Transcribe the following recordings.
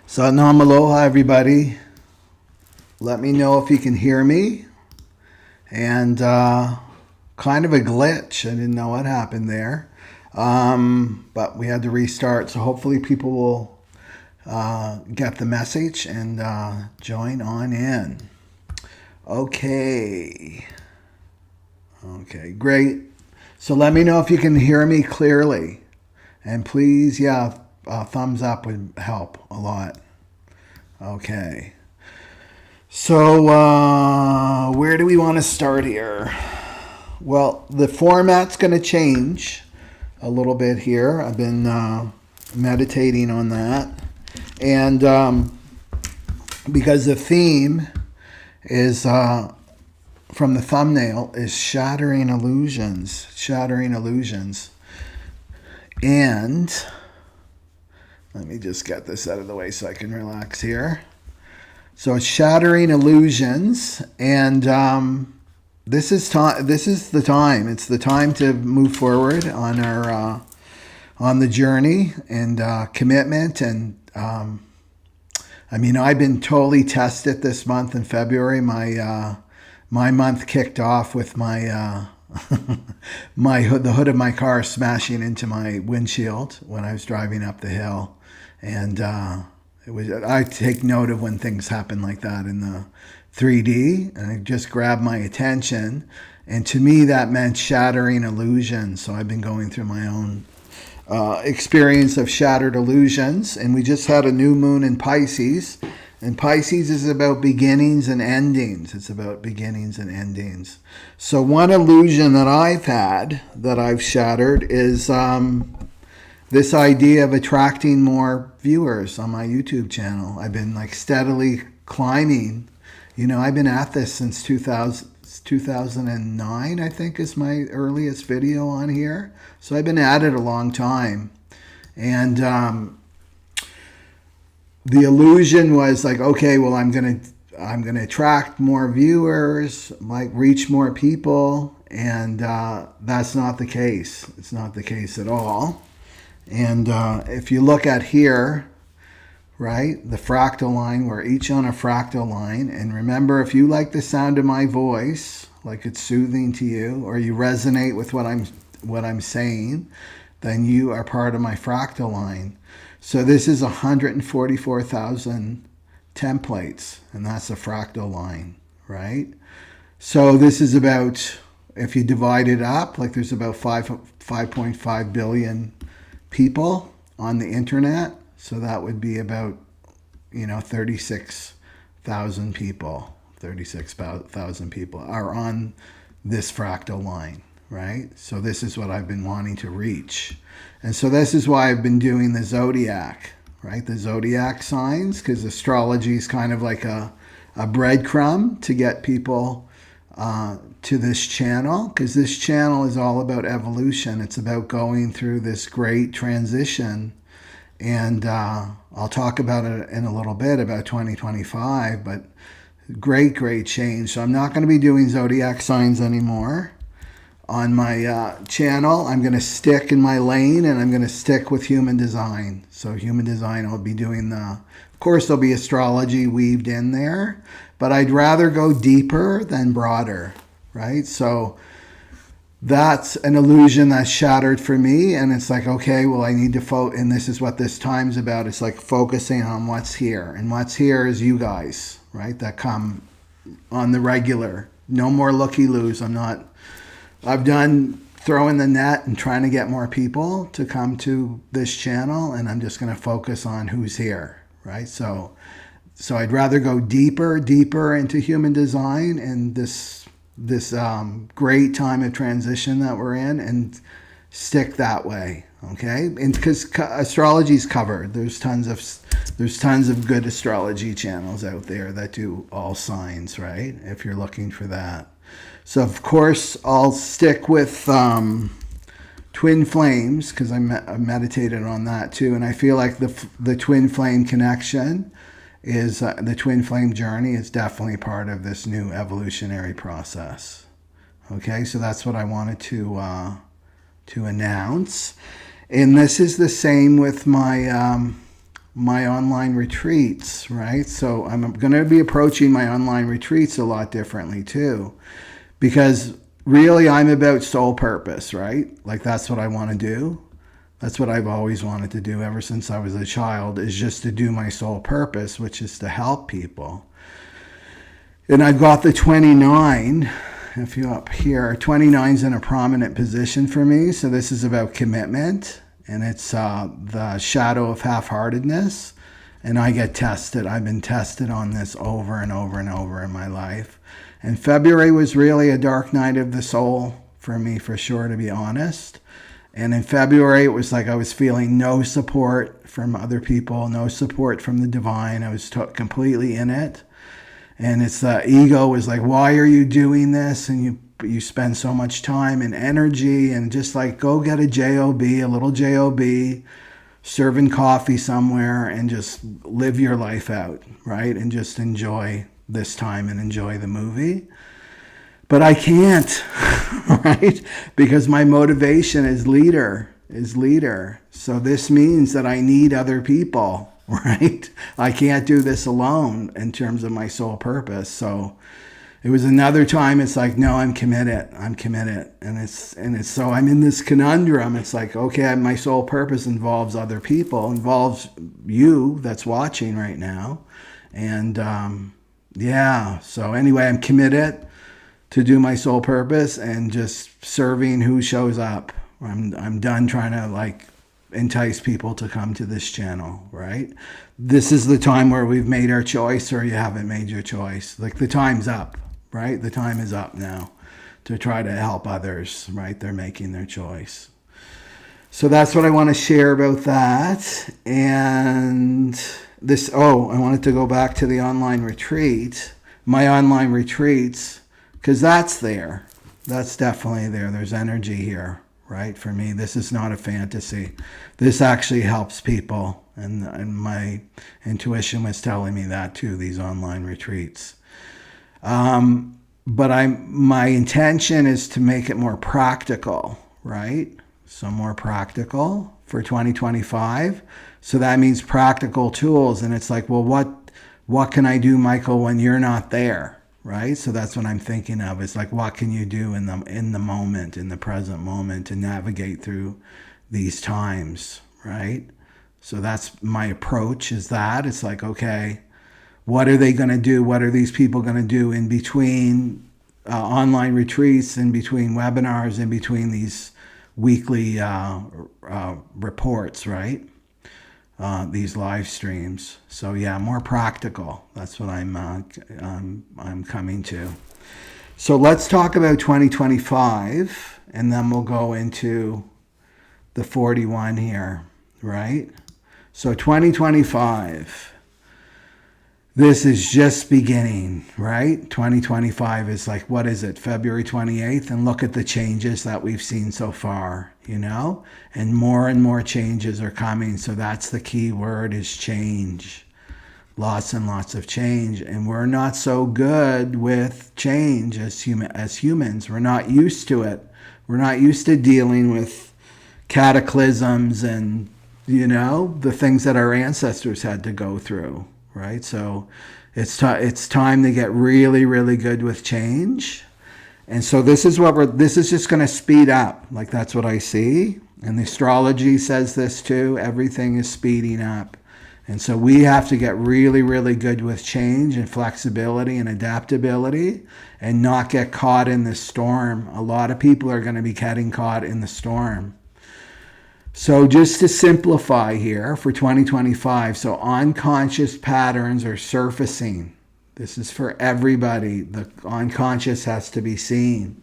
Satnam aloha, everybody. Let me know if you can hear me. And kind of a glitch. I didn't know what happened there. But we had to restart. So hopefully people will get the message and join on in. Okay. Okay, great. So let me know if you can hear me clearly. And please, thumbs up would help a lot. Okay. So where do we want to start here? Well, the format's going to change a little bit here. I've been meditating on that. And because the theme is, from the thumbnail, is shattering illusions. Shattering illusions. And let me just get this out of the way so I can relax here. So it's shattering illusions, and this is the time. It's the time to move forward on our on the journey and commitment. And I've been totally tested this month in February. My month kicked off with the hood of my car smashing into my windshield when I was driving up the hill. And I take note of when things happen like that in the 3D, and it just grabbed my attention. And to me, that meant shattering illusions. So I've been going through my own experience of shattered illusions. And we just had a new moon in Pisces. And Pisces is about beginnings and endings. It's about beginnings and endings. So one illusion that I've had, that I've shattered, is this idea of attracting more viewers on my YouTube channel. I've been steadily climbing. I've been at this since 2009, I think, is my earliest video on here. So I've been at it a long time. And the illusion was okay, well, I'm gonna attract more viewers, reach more people, and that's not the case. It's not the case at all. And if you look at here, right, the fractal line, we're each on a fractal line. And remember, if you like the sound of my voice, like it's soothing to you, or you resonate with what I'm saying, then you are part of my fractal line. So this is 144,000 templates, and that's a fractal line, right? So this is about, if you divide it up, there's about 5.5 billion people on the internet. So that would be about, 36,000 people. 36,000 people are on this fractal line, right? So this is what I've been wanting to reach. And so this is why I've been doing the zodiac, right? The zodiac signs, because astrology is kind of like a breadcrumb to get people to this channel, because this channel is all about evolution. It's about going through this great transition. And I'll talk about it in a little bit, about 2025, but great change. So I'm not going to be doing zodiac signs anymore on my channel. I'm going to stick in my lane, and I'm going to stick with human design. So human design, I'll be doing of course, there'll be astrology weaved in there, but I'd rather go deeper than broader, right? So that's an illusion that's shattered for me. And it's okay, well, I need to and this is what this time's about. It's focusing on what's here. And what's here is you guys, right? That come on the regular. No more looky-loos. I've done throwing the net and trying to get more people to come to this channel. And I'm just going to focus on who's here, right? So I'd rather go deeper into human design and this great time of transition that we're in, and stick that way, okay? And because astrology is covered, there's tons of good astrology channels out there that do all signs, right? If you're looking for that. So of course I'll stick with twin flames, because I meditated on that too, and I feel like the twin flame connection is the twin flame journey is definitely part of this new evolutionary process. Okay, so that's what I wanted to announce. And this is the same with my my online retreats, right? So I'm going to be approaching my online retreats a lot differently too, because really I'm about soul purpose, right? Like that's what I want to do. That's what I've always wanted to do ever since I was a child, is just to do my soul purpose, which is to help people. And I've got the 29, if you're up here, 29's in a prominent position for me. So this is about commitment, and it's the shadow of half-heartedness. And I get tested. I've been tested on this over and over and over in my life. And February was really a dark night of the soul for me, for sure, to be honest. And in February, it was like I was feeling no support from other people, no support from the divine. I was completely in it. And it's the ego was like, why are you doing this? And you spend so much time and energy, and just like, go get a job, a little job, serving coffee somewhere, and just live your life out, right? And just enjoy this time and enjoy the movie. But I can't, right? Because my motivation is leader. So this means that I need other people, right? I can't do this alone in terms of my soul purpose. So it was another time it's like, no, I'm committed. And it's so I'm in this conundrum. It's like, okay, my soul purpose involves other people, involves you that's watching right now. And yeah, so anyway, I'm committed to do my soul purpose and just serving who shows up. I'm done trying to like entice people to come to this channel, right? This is the time where we've made our choice, or you haven't made your choice. Like the time's up, right? The time is up now to try to help others, right? They're making their choice. So that's what I want to share about that. And this, I wanted to go back to the online retreat, my online retreats, because that's there. That's definitely there. There's energy here, right? For me, this is not a fantasy. This actually helps people. And my intuition was telling me that too, these online retreats. But my intention is to make it more practical, right? So more practical for 2025. So that means practical tools. And it's like, well, what can I do, Michael, when you're not there? Right? So that's what I'm thinking of. It's like, what can you do in the moment, in the present moment, to navigate through these times, right? So that's my approach, is that. It's like, okay, what are they going to do? What are these people going to do in between online retreats, in between webinars, in between these weekly reports, right? These live streams. So yeah, more practical. That's what I'm coming to. So let's talk about 2025, and then we'll go into the 41 here, right? So 2025. This is just beginning, right? 2025 is like, what is it, February 28th? And look at the changes that we've seen so far, and more changes are coming. So that's the key word, is change. Lots and lots of change. And we're not so good with change as humans. We're not used to it. We're not used to dealing with cataclysms and, the things that our ancestors had to go through. Right, so it's time to get really, really good with change, and so this is just going to speed up. Like that's what I see, and the astrology says this too. Everything is speeding up, and so we have to get really, really good with change and flexibility and adaptability, and not get caught in the storm. A lot of people are going to be getting caught in the storm. So just to simplify here for 2025, so unconscious patterns are surfacing. This is for everybody. The unconscious has to be seen,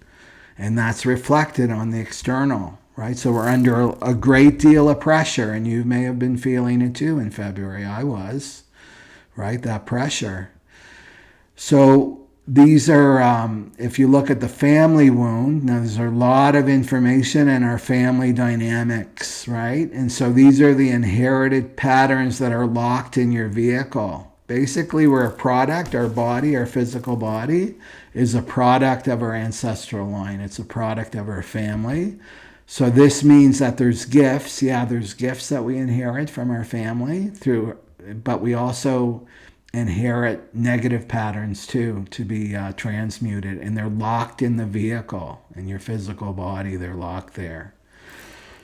and that's reflected on the external, right? So we're under a great deal of pressure, and you may have been feeling it too in February. I was, right? That pressure. So these are, if you look at the family wound, now there's a lot of information in our family dynamics, right? And so these are the inherited patterns that are locked in your vehicle. Basically, we're a product, our body, our physical body, is a product of our ancestral line. It's a product of our family. So this means that there's gifts. Yeah, there's gifts that we inherit from our family but we also inherit negative patterns too, to be transmuted, and they're locked in the vehicle, in your physical body. They're locked there.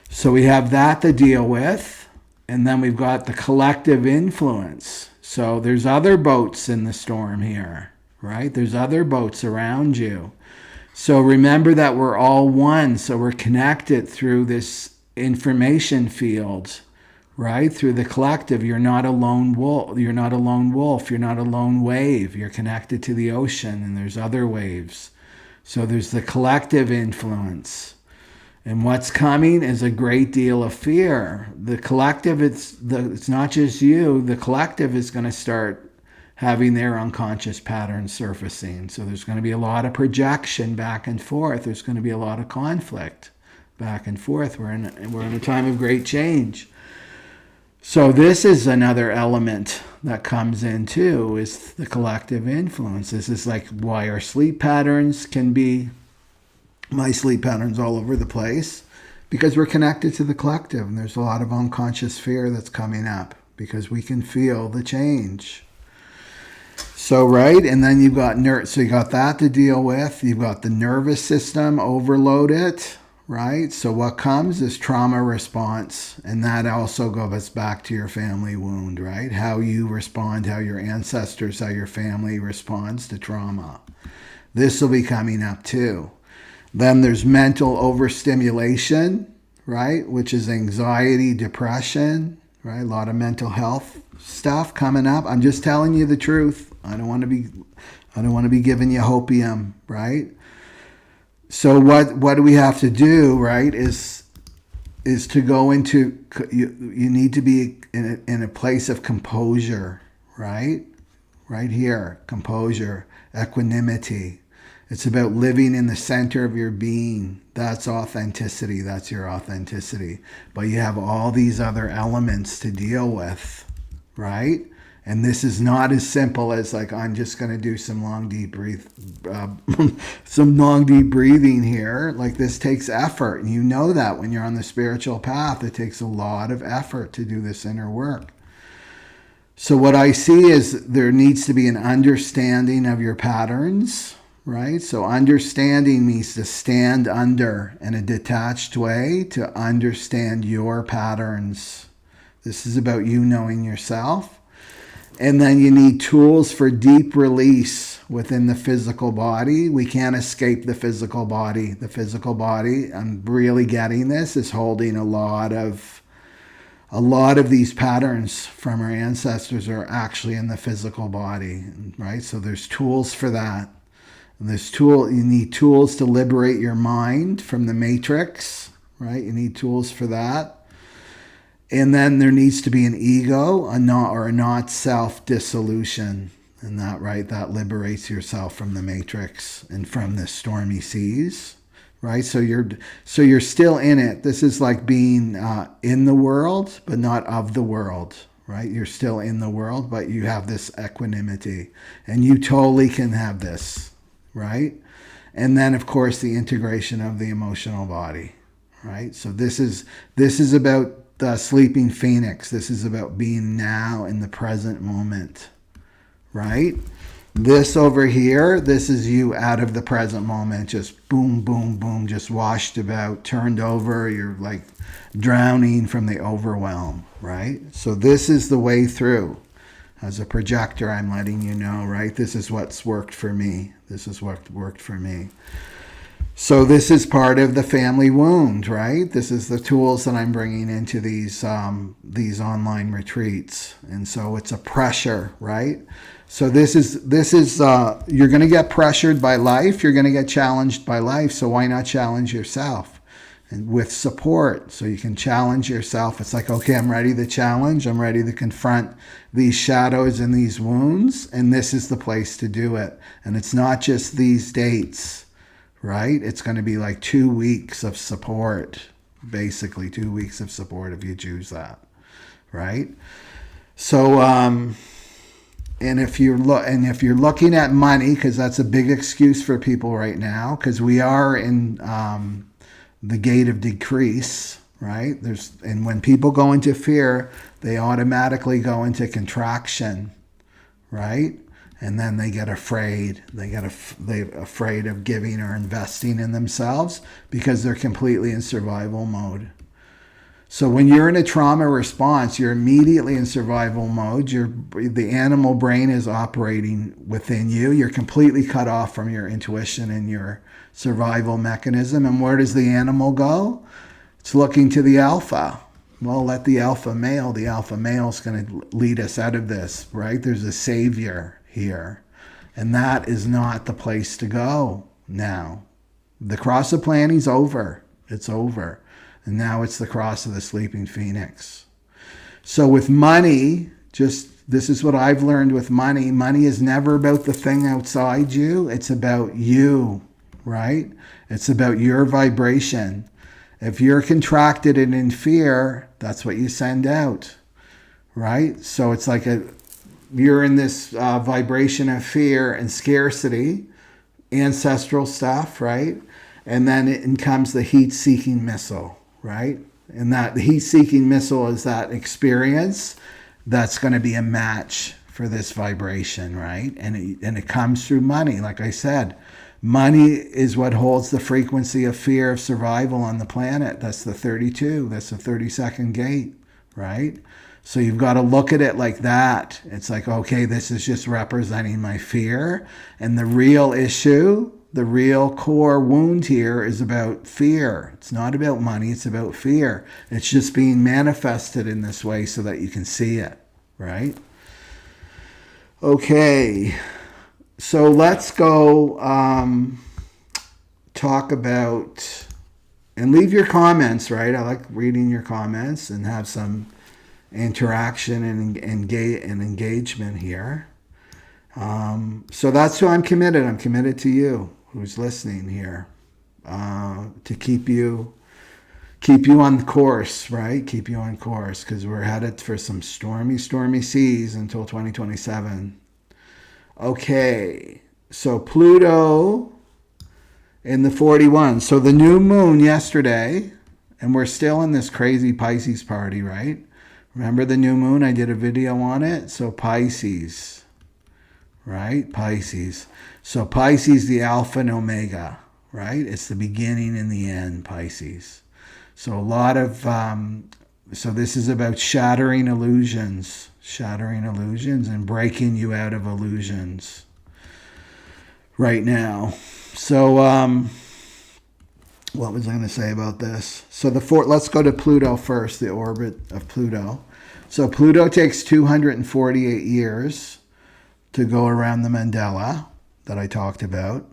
So we have that to deal with, and then we've got the collective influence. So there's other boats in the storm here, right? There's other boats around you. So remember that we're all one. So we're connected through this information field, right? Through the collective. You're not a lone wolf. You're not a lone wolf. You're not a lone wave. You're connected to the ocean, and there's other waves. So there's the collective influence. And what's coming is a great deal of fear. The collective, it's not just you. The collective is going to start having their unconscious patterns surfacing. So there's going to be a lot of projection back and forth. There's going to be a lot of conflict back and forth. We're in a time of great change. So this is another element that comes in too, is the collective influence. This is like why our sleep patterns can be, my sleep patterns all over the place, because we're connected to the collective, and there's a lot of unconscious fear that's coming up because we can feel the change. So, right, and then you've got so you got that to deal with. You've got the nervous system overloaded, right? So what comes is trauma response, and that also goes back to your family wound, right? How you respond, how your ancestors, how your family responds to trauma. This will be coming up too. Then there's mental overstimulation, right? Which is anxiety, depression, right? A lot of mental health stuff coming up. I'm just telling you the truth. I don't want to be giving you hopium, right? So what do we have to do, right? Is to go into, you need to be in a place of composure, right? Right here, composure, equanimity. It's about living in the center of your being. That's authenticity. That's your authenticity. But you have all these other elements to deal with, right? And this is not as simple as like, I'm just going to do some long deep breathing here. Like, this takes effort. And you know that when you're on the spiritual path, it takes a lot of effort to do this inner work. So what I see is there needs to be an understanding of your patterns, right? So understanding means to stand under in a detached way, to understand your patterns. This is about you knowing yourself. And then you need tools for deep release within the physical body. We can't escape the physical body. The physical body, I'm really getting this, is holding a lot of these patterns from our ancestors are actually in the physical body, right? So there's tools for that. And you need tools to liberate your mind from the matrix, right? You need tools for that. And then there needs to be an ego, a not self dissolution. And that liberates yourself from the matrix and from the stormy seas, right? So you're still in it. This is like being in the world, but not of the world, right? You're still in the world, but you have this equanimity, and you totally can have this, right? And then, of course, the integration of the emotional body, right? So this is about the sleeping phoenix. This is about being now in the present moment, right? This over here, this is you out of the present moment, just boom, boom, boom, just washed about, turned over. You're like drowning from the overwhelm, right? So this is the way through. As a projector, I'm letting you know, right? This is what's worked for me. This is what worked for me. So this is part of the family wound, right? This is the tools that I'm bringing into these online retreats. And so it's a pressure, right? So this is you're going to get pressured by life. You're going to get challenged by life. So why not challenge yourself? And with support, so you can challenge yourself. It's like, okay, I'm ready to challenge. I'm ready to confront these shadows and these wounds. And this is the place to do it. And it's not just these dates, right? It's going to be like 2 weeks of support, basically 2 weeks of support if you choose that, right? So, and if you're looking at money, because that's a big excuse for people right now, because we are in the gate of decrease, right? And when people go into fear, they automatically go into contraction, right? And then they get afraid. They're afraid of giving or investing in themselves because they're completely in survival mode. So when you're in a trauma response, you're immediately in survival mode. The animal brain is operating within you. You're completely cut off from your intuition and your survival mechanism. And where does the animal go? It's looking to the alpha. Well, let the alpha male is going to lead us out of this, right? There's a savior here. And that is not the place to go now. The cross of planning is over. It's over. And now it's the cross of the sleeping phoenix. So with money, this is what I've learned with money. Money is never about the thing outside you. It's about you, right? It's about your vibration. If you're contracted and in fear, that's what you send out, right? So it's like you're in this vibration of fear and scarcity, ancestral stuff, right? And then in comes the heat-seeking missile, right? And that the heat-seeking missile is that experience that's going to be a match for this vibration, right? And it comes through money, like I said. Money is what holds the frequency of fear of survival on the planet. That's the 32. That's the 32nd gate, right? So you've got to look at it like that. It's like, okay, this is just representing my fear. And the real issue, the real core wound here is about fear. It's not about money. It's about fear. It's just being manifested in this way so that you can see it, right? Okay. So let's go talk about, and leave your comments, right? I like reading your comments and have some interaction and engagement here. So that's who I'm committed. I'm committed to you who's listening here, to keep you on course, right? Keep you on course, because we're headed for some stormy seas until 2027. Okay, so Pluto in the 41. So the new moon yesterday, and we're still in this crazy Pisces party, right? Remember the new moon? I did a video on it. So Pisces, right? Pisces. So Pisces, the alpha and omega, right? It's the beginning and the end, Pisces. So a lot of, so this is about shattering illusions and breaking you out of illusions right now. So what was I going to say about this? So let's go to Pluto first, the orbit of Pluto. So Pluto takes 248 years to go around the mandala that I talked about,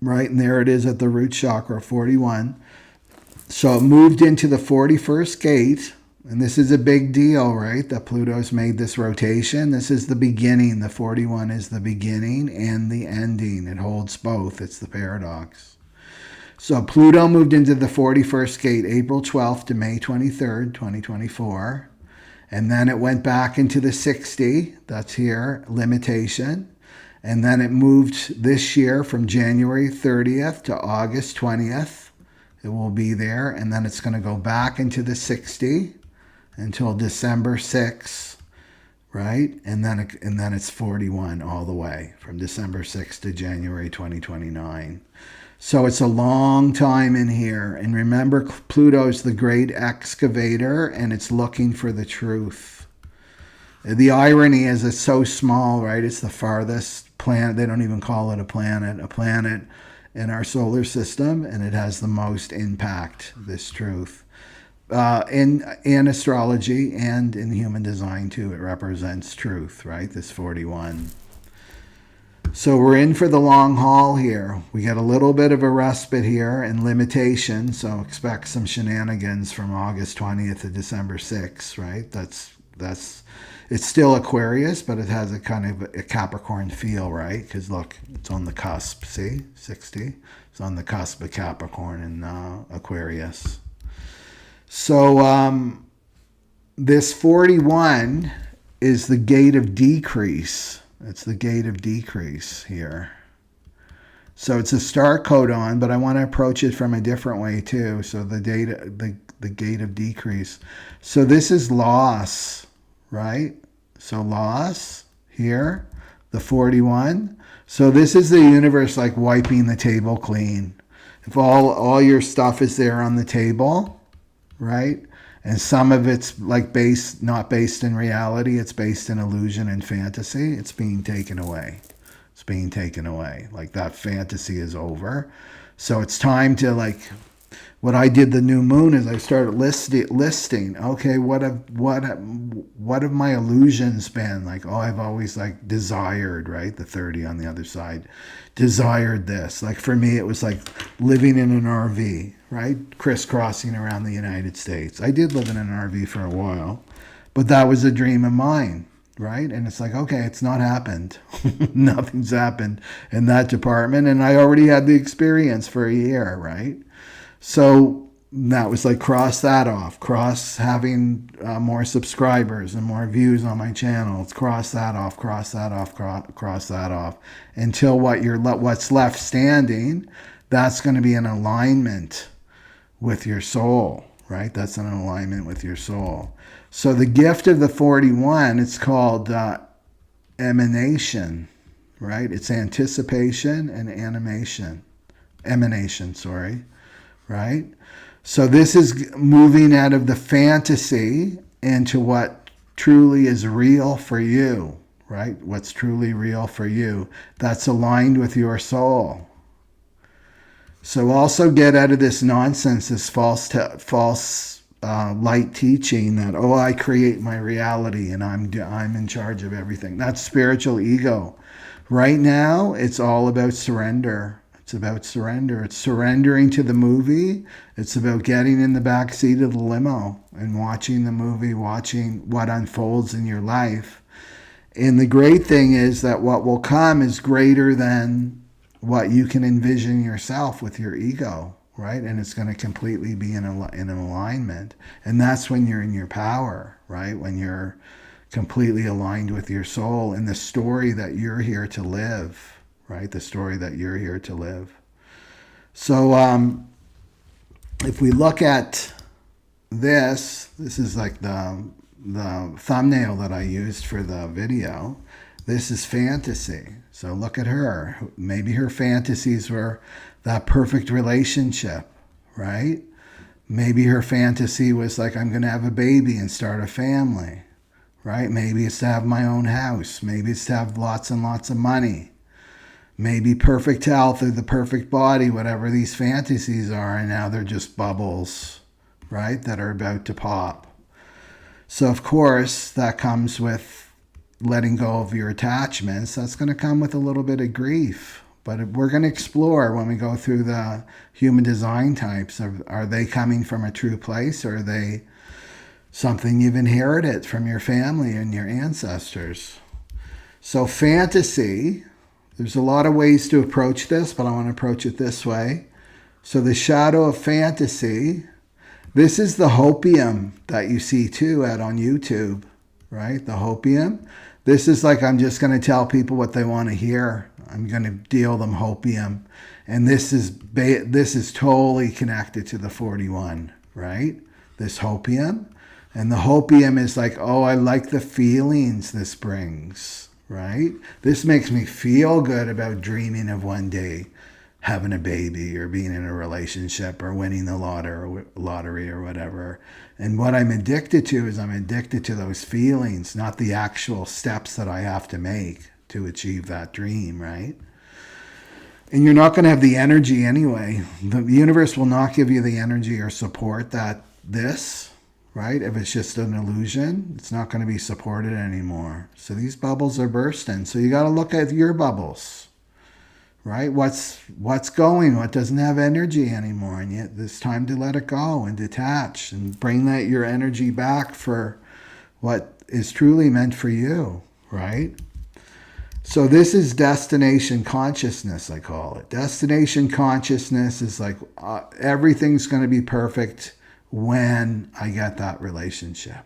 right? And there it is at the root chakra, 41. So it moved into the 41st gate. And this is a big deal, right? That Pluto's made this rotation. This is the beginning. The 41 is the beginning and the ending. It holds both. It's the paradox. So Pluto moved into the 41st gate April 12th to May 23rd, 2024. And then it went back into the 60. That's here, limitation. And then it moved this year from January 30th to August 20th. It will be there. And then it's going to go back into the 60. Until December 6th, right? And then it's 41 all the way from December 6th to January 2029. So it's a long time in here. And remember, Pluto's the great excavator, and it's looking for the truth. The irony is it's so small, right? It's the farthest planet. They don't even call it a planet in our solar system, and it has the most impact, this truth. In astrology and in human design too, it represents truth, right? This 41. So we're in for the long haul here. We get a little bit of a respite here and limitation. So expect some shenanigans from August 20th to December 6th, right? It's still Aquarius, but it has a kind of a Capricorn feel, right? Because look, it's on the cusp. See, 60. It's on the cusp of Capricorn and Aquarius. So this 41 is the gate of decrease. It's the gate of decrease here. So it's a star codon, but I want to approach it from a different way too. So the data, the gate of decrease. So this is loss, right? So loss here, the 41. So this is the universe like wiping the table clean. If all your stuff is there on the table, right? And some of it's like not based in reality, it's based in illusion and fantasy, it's being taken away. It's being taken away. Like that fantasy is over. So it's time to like, what I did the new moon is I started listing. Okay, what have my illusions been? Like, oh, I've always like desired, right? The 30 on the other side, desired this. Like for me, it was like living in an RV, right? Crisscrossing around the United States. I did live in an RV for a while, but that was a dream of mine. Right? And it's like, okay, it's not happened. Nothing's happened in that department. And I already had the experience for a year, right? So that was like, cross that off. Cross having more subscribers and more views on my channel. It's cross that off, cross that off, cross that off. Until what's left standing, that's going to be in alignment with your soul, right? That's in alignment with your soul. So the gift of the 41, it's called emanation, right? It's anticipation and emanation, sorry, right? So this is moving out of the fantasy into what truly is real for you, right? What's truly real for you. That's aligned with your soul. So also get out of this nonsense, this false light teaching that, oh, I create my reality and I'm in charge of everything. That's spiritual ego. Right now, it's all about surrender. It's about surrender. It's surrendering to the movie. It's about getting in the back seat of the limo and watching the movie, watching what unfolds in your life. And the great thing is that what will come is greater than what you can envision yourself with your ego. Right? And it's going to completely be in alignment. And that's when you're in your power, right? When you're completely aligned with your soul and the story that you're here to live, right? The story that you're here to live. So if we look at this is like the thumbnail that I used for the video. This is fantasy. So look at her. Maybe her fantasies were that perfect relationship, right? Maybe her fantasy was like, I'm going to have a baby and start a family, right? Maybe it's to have my own house. Maybe it's to have lots and lots of money. Maybe perfect health or the perfect body, whatever these fantasies are, and now they're just bubbles, right, that are about to pop. So, of course, that comes with letting go of your attachments. That's going to come with a little bit of grief. But we're going to explore when we go through the human design types. Are they coming from a true place, or are they something you've inherited from your family and your ancestors? So fantasy, there's a lot of ways to approach this, but I want to approach it this way. So the shadow of fantasy, this is the hopium that you see too on YouTube, right? The hopium. This is like, I'm just going to tell people what they want to hear. I'm going to deal them hopium. And this is totally connected to the 41, right? This hopium. And the hopium is like, oh, I like the feelings this brings, right? This makes me feel good about dreaming of one day having a baby or being in a relationship or winning the lottery or whatever. And what I'm addicted to is I'm addicted to those feelings, not the actual steps that I have to make to achieve that dream, right? And you're not going to have the energy anyway. The universe will not give you the energy or support that this, right? If it's just an illusion, it's not going to be supported anymore. So these bubbles are bursting. So you got to look at your bubbles. Right? What's going? What doesn't have energy anymore? And yet it's time to let it go and detach and bring your energy back for what is truly meant for you, right? So this is destination consciousness, I call it. Destination consciousness is like everything's going to be perfect when I get that relationship.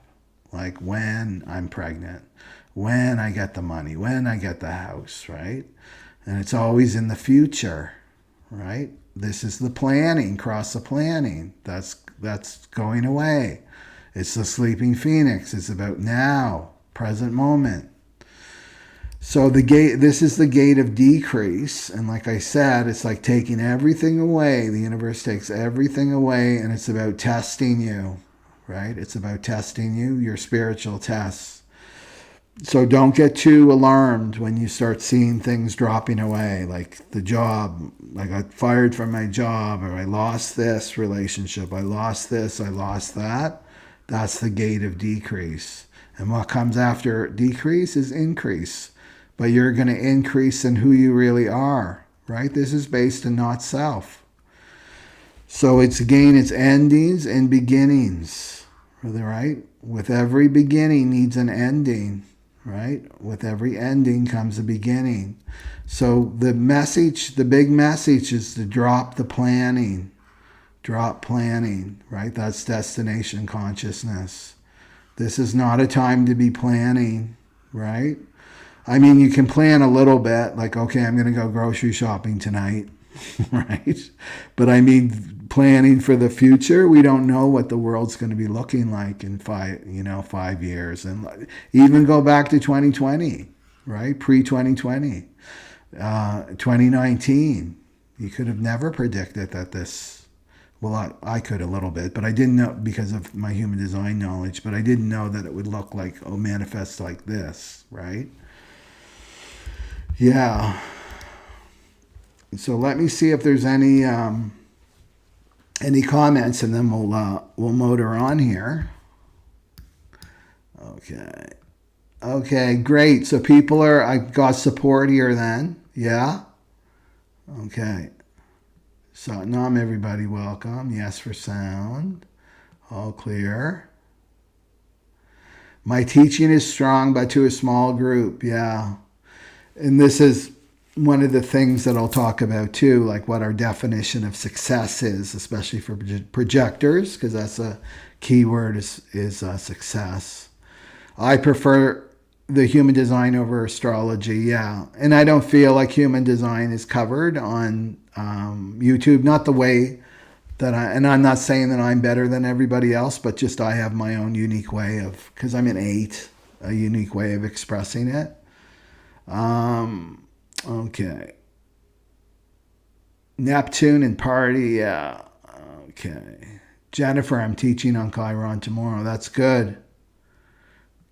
Like when I'm pregnant, when I get the money, when I get the house, right? And it's always in the future, right? This is the planning, cross the planning. That's going away. It's the sleeping phoenix. It's about now, present moment. So the gate, this is the gate of decrease. And like I said, it's like taking everything away. The universe takes everything away, and it's about testing you, right? It's about testing you, your spiritual tests. So don't get too alarmed when you start seeing things dropping away, like the job. I got fired from my job, or I lost this relationship, I lost this, I lost that. That's the gate of decrease. And what comes after decrease is increase. But you're going to increase in who you really are, right? This is based in not self. So it's again, it's endings and beginnings, right? With every beginning needs an ending, right? With every ending comes a beginning. So the message, the big message is to drop the planning. Drop planning, right? That's destination consciousness. This is not a time to be planning, right? I mean, you can plan a little bit, like, okay, I'm going to go grocery shopping tonight, right? But I mean, planning for the future, we don't know what the world's going to be looking like in 5 years. And even go back to 2020, right? Pre-2020, 2019. You could have never predicted that this, well, I could a little bit, but I didn't know because of my human design knowledge, but I didn't know that it would look like, manifest like this, right? Yeah. So let me see if there's any comments, and then we'll motor on here. Okay, great. So I got support here then. Yeah. Okay. Satnam, everybody, welcome. Yes for sound. All clear. My teaching is strong, but to a small group. Yeah. And this is one of the things that I'll talk about too, like what our definition of success is, especially for projectors, because that's a key word is success. I prefer the human design over astrology, yeah. And I don't feel like human design is covered on YouTube, not the way that and I'm not saying that I'm better than everybody else, but just I have my own unique way of, because I'm an 8, a unique way of expressing it. Okay. Neptune and party, yeah. Okay. Jennifer, I'm teaching on Chiron tomorrow. That's good.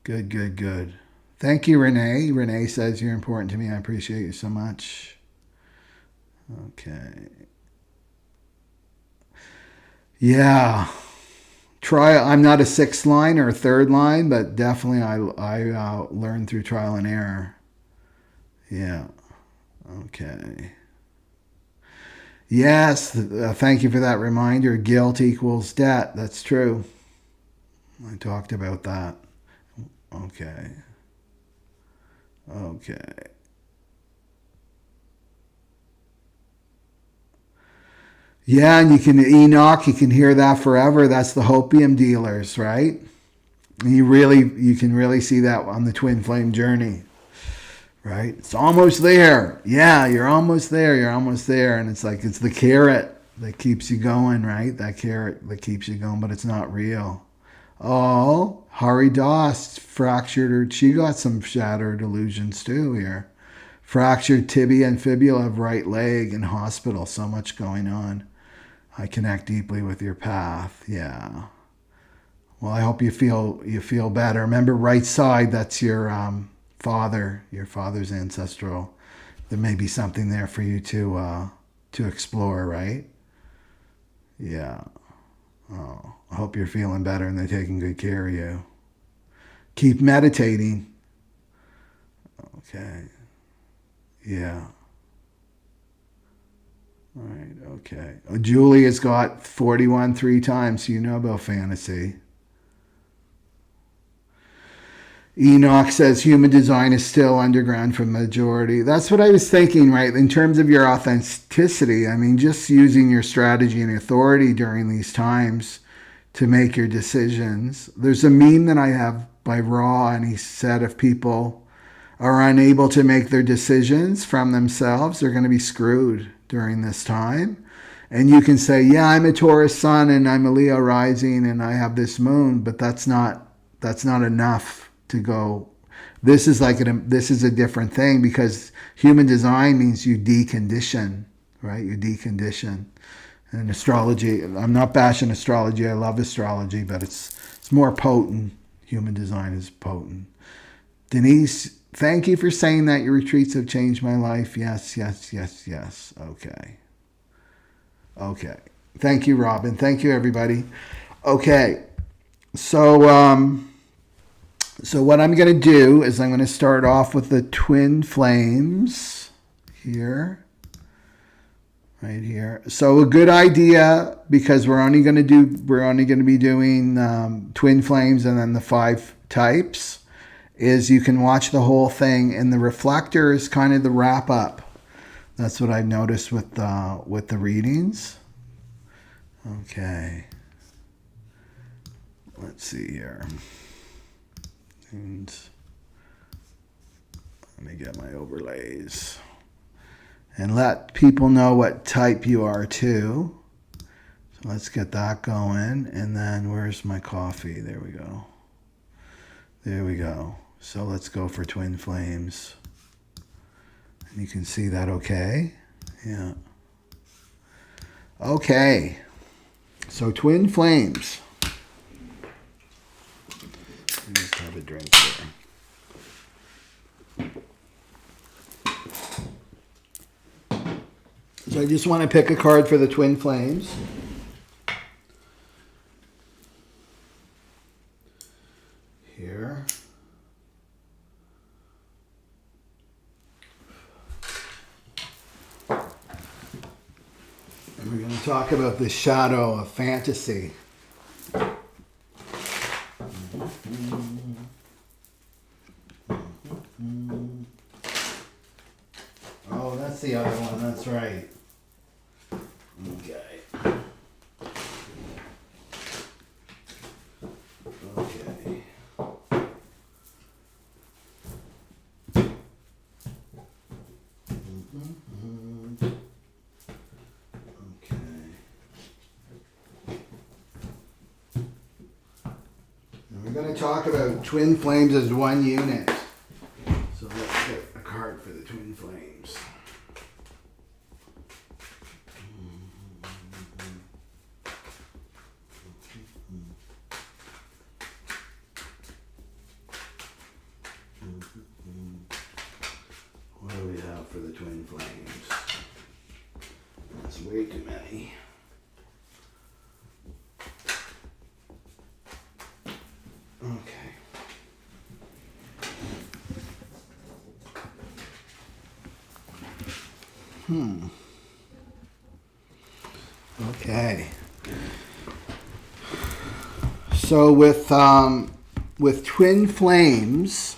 Good. Thank you, Renee. Renee says you're important to me. I appreciate you so much. Okay. Yeah. I'm not a 6th line or a 3rd line, but definitely I learned through trial and error. Yeah. Okay. Yes. Thank you for that reminder. Guilt equals debt. That's true. I talked about that. Okay. Yeah, and you can hear that forever. That's the hopium dealers, right? And you can really see that on the twin flame journey. Right? It's almost there. Yeah, you're almost there. And it's like, it's the carrot that keeps you going, right? That carrot that keeps you going, but it's not real. Oh, Hari Das fractured she got some shattered illusions too here. Fractured tibia and fibula of right leg in hospital. So much going on. I connect deeply with your path. Yeah. Well, I hope you feel better. Remember, right side, that's your your father's ancestral. There may be something there for you to explore, right? Yeah. Oh, I hope you're feeling better and they're taking good care of you. Keep meditating. Okay. Yeah. All right. Okay. Oh, Julie has got 41 3 times, so you know about fantasy. Enoch says human design is still underground for majority. That's what I was thinking, right? In terms of your authenticity, I mean, just using your strategy and authority during these times to make your decisions. There's a meme that I have by Raw, and he said if people are unable to make their decisions from themselves, they're going to be screwed. during this time. And you can say, yeah, I'm a Taurus sun and I'm a Leo rising and I have this moon, but that's not enough to go. This is a different thing, because human design means you decondition, right? You decondition. And astrology, I'm not bashing astrology. I love astrology, but it's more potent. Human design is potent. Denise, thank you for saying that your retreats have changed my life. Yes, yes, yes, yes. Okay. Okay. Thank you, Robin. Thank you, everybody. Okay. So what I'm going to do is I'm going to start off with the twin flames here. Right here. So a good idea, because we're only going to be doing twin flames and then the 5 types, is you can watch the whole thing, and the reflector is kind of the wrap up. That's what I've noticed with the readings. Okay. Let's see here. And let me get my overlays. And let people know what type you are too. So let's get that going. And then where's my coffee? There we go. There we go. So let's go for twin flames. And you can see that okay? Yeah. Okay. So twin flames. Let me just have a drink here. So I just want to pick a card for the twin flames. Here. And we're going to talk about the shadow of fantasy. Oh, that's the other one. That's right. Okay. Okay. Okay. And we're going to talk about twin flames as one unit. So let's get a card for the twin flames. What do we have for the twin flames? That's way too many. Okay. Okay. So with twin flames,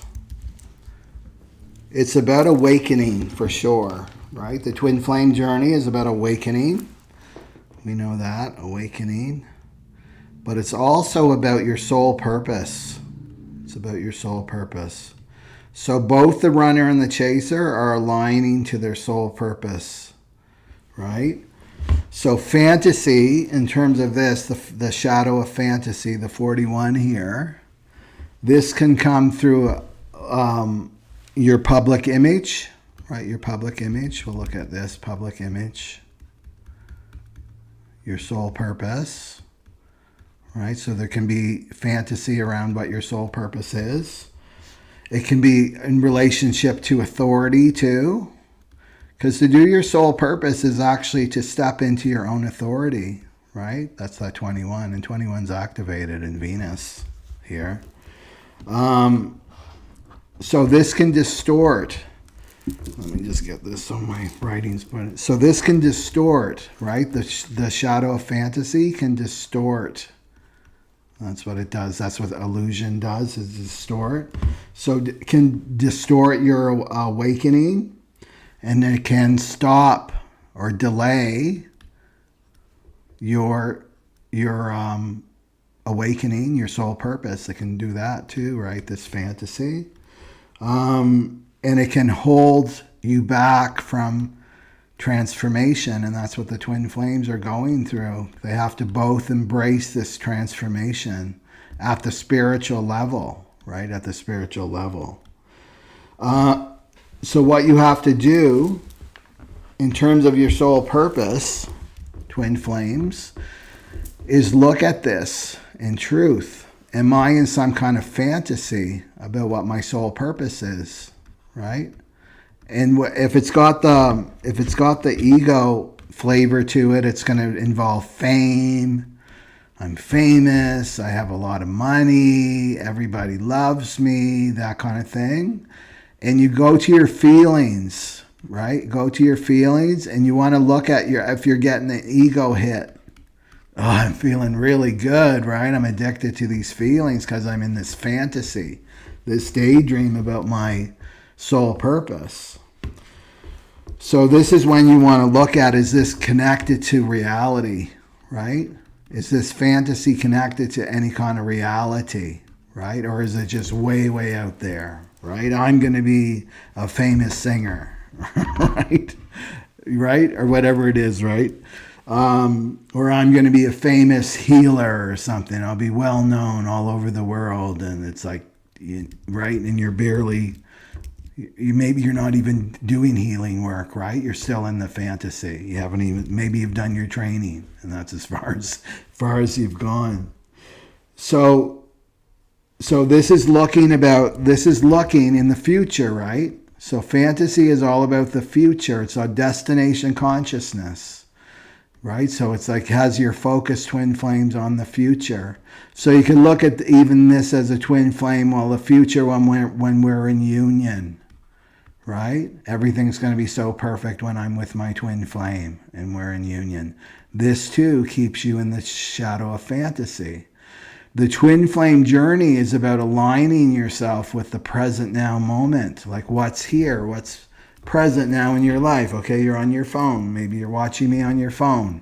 it's about awakening for sure, right? The twin flame journey is about awakening. We know that, awakening. But it's also about your soul purpose. It's about your soul purpose. So both the runner and the chaser are aligning to their soul purpose, right? So fantasy, in terms of this, the shadow of fantasy, the 41 here, this can come through your public image, right? Your public image. We'll look at this public image. Your soul purpose, right? So there can be fantasy around what your soul purpose is. It can be in relationship to authority too. Because to do your soul purpose is actually to step into your own authority, right? That's that 21. And 21's activated in Venus here. So this can distort. Let me just get this on my writings. So this can distort, right? The shadow of fantasy can distort. That's what it does. That's what illusion does, is distort. So it can distort your awakening, and it can stop or delay your awakening, your soul purpose. It can do that too, right? This fantasy. And it can hold you back from transformation, and that's what the twin flames are going through. They have to both embrace this transformation at the spiritual level, right? At the spiritual level. So what you have to do in terms of your soul purpose, twin flames, is look at this in truth. Am I in some kind of fantasy about what my soul purpose is, right? And if it's got the ego flavor to it, it's going to involve fame. I'm famous. I have a lot of money. Everybody loves me. That kind of thing. And you go to your feelings, right? Go to your feelings, and you want to look at if you're getting an ego hit. Oh, I'm feeling really good, right? I'm addicted to these feelings because I'm in this fantasy, this daydream about my soul purpose. So this is when you want to look at, is this connected to reality, right? Is this fantasy connected to any kind of reality, right? Or is it just way, way out there, right? I'm going to be a famous singer, right? Right? Or whatever it is, right? Or I'm going to be a famous healer or something. I'll be well known all over the world. And it's like, right? And you're barely, maybe you're not even doing healing work, right? You're still in the fantasy. You haven't even, maybe you've done your training, and that's as far as you've gone. So this is looking in the future, right? So fantasy is all about the future. It's a destination consciousness, right? So it's like has your focus twin flames on the future. So you can look at even this as a twin flame. Well, the future when we're in union, right? Everything's going to be so perfect when I'm with my twin flame and we're in union. This too keeps you in the shadow of fantasy. The twin flame journey is about aligning yourself with the present now moment. Like what's here, what's present now in your life. Okay, you're on your phone. Maybe you're watching me on your phone.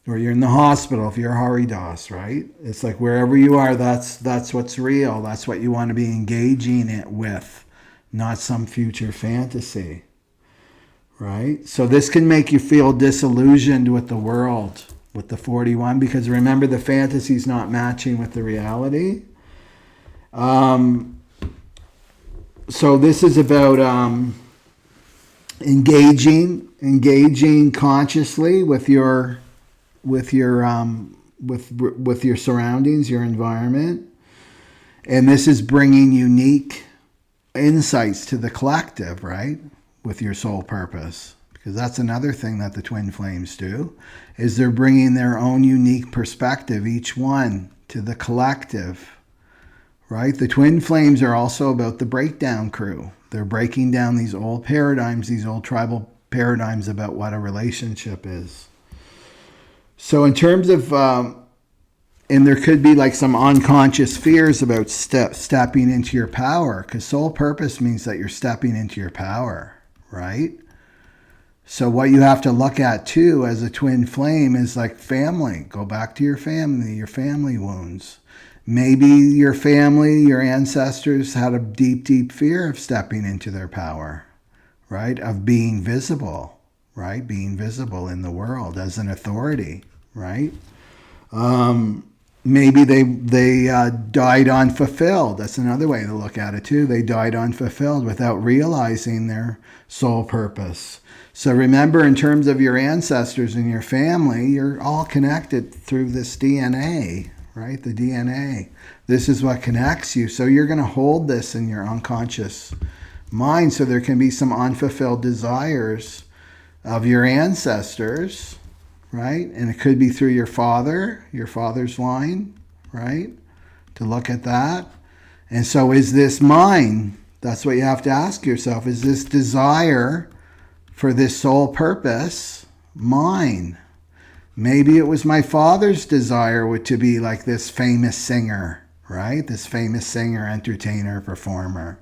Or you're in the hospital if you're Haridas, right? It's like wherever you are, that's what's real. That's what you want to be engaging it with, not some future fantasy, right? So this can make you feel disillusioned with the world, with the 41, because remember the fantasy is not matching with the reality. So this is about engaging consciously with your surroundings, your environment, and this is bringing unique insights to the collective, right? With your soul purpose. Because that's another thing that the twin flames do, is they're bringing their own unique perspective, each one, to the collective, right? The twin flames are also about the breakdown crew. They're breaking down these old paradigms, these old tribal paradigms about what a relationship is. So in terms of, and there could be like some unconscious fears about stepping into your power, because soul purpose means that you're stepping into your power, right? So what you have to look at too as a twin flame is like family. Go back to your family wounds. Maybe your family, your ancestors had a deep, deep fear of stepping into their power, right? Of being visible, right? Being visible in the world as an authority, right? Maybe they died unfulfilled. That's another way to look at it too. They died unfulfilled without realizing their soul purpose. So remember, in terms of your ancestors and your family, you're all connected through this DNA, right? The DNA. This is what connects you. So you're going to hold this in your unconscious mind. So there can be some unfulfilled desires of your ancestors, right? And it could be through your father's line, right? To look at that. And so is this mine? That's what you have to ask yourself. Is this desire for this soul purpose mine? Maybe it was my father's desire to be like this famous singer, right? This famous singer, entertainer, performer.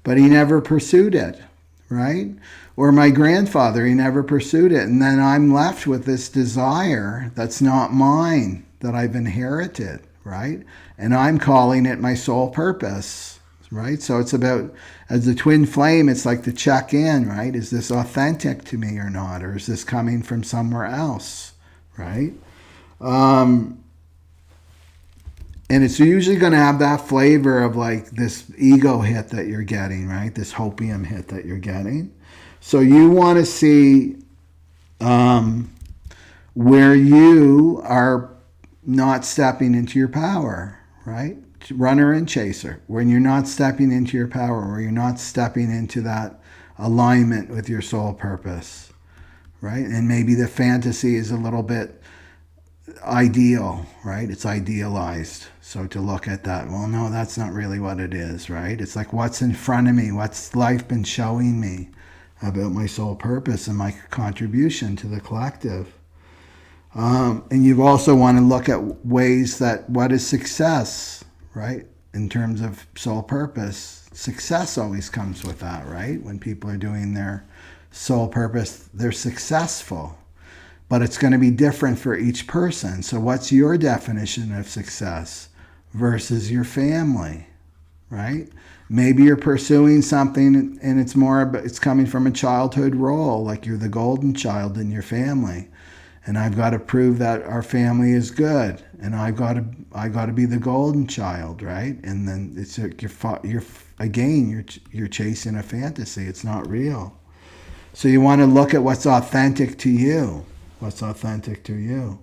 But he never pursued it, right? Or my grandfather, he never pursued it. And then I'm left with this desire that's not mine, that I've inherited, right? And I'm calling it my soul purpose, right? So it's about, as the twin flame, it's like to check in, right? Is this authentic to me or not? Or is this coming from somewhere else, right? And it's usually going to have that flavor of like this ego hit that you're getting, right? This hopium hit that you're getting. So you want to see where you are not stepping into your power, right? Runner and chaser. When you're not stepping into your power, or you're not stepping into that alignment with your soul purpose, right? And maybe the fantasy is a little bit ideal, right? It's idealized. So to look at that, well, no, that's not really what it is, right? It's like, what's in front of me? What's life been showing me about my soul purpose and my contribution to the collective? And you also want to look at ways that, what is success, right? In terms of soul purpose, success always comes with that, right? When people are doing their soul purpose, they're successful. But it's going to be different for each person. So what's your definition of success versus your family, right? Maybe you're pursuing something and it's coming from a childhood role, like you're the golden child in your family. And I've got to prove that our family is good, and I got to be the golden child, right? And then it's like you're chasing a fantasy. It's not real. So you want to look at what's authentic to you. What's authentic to you?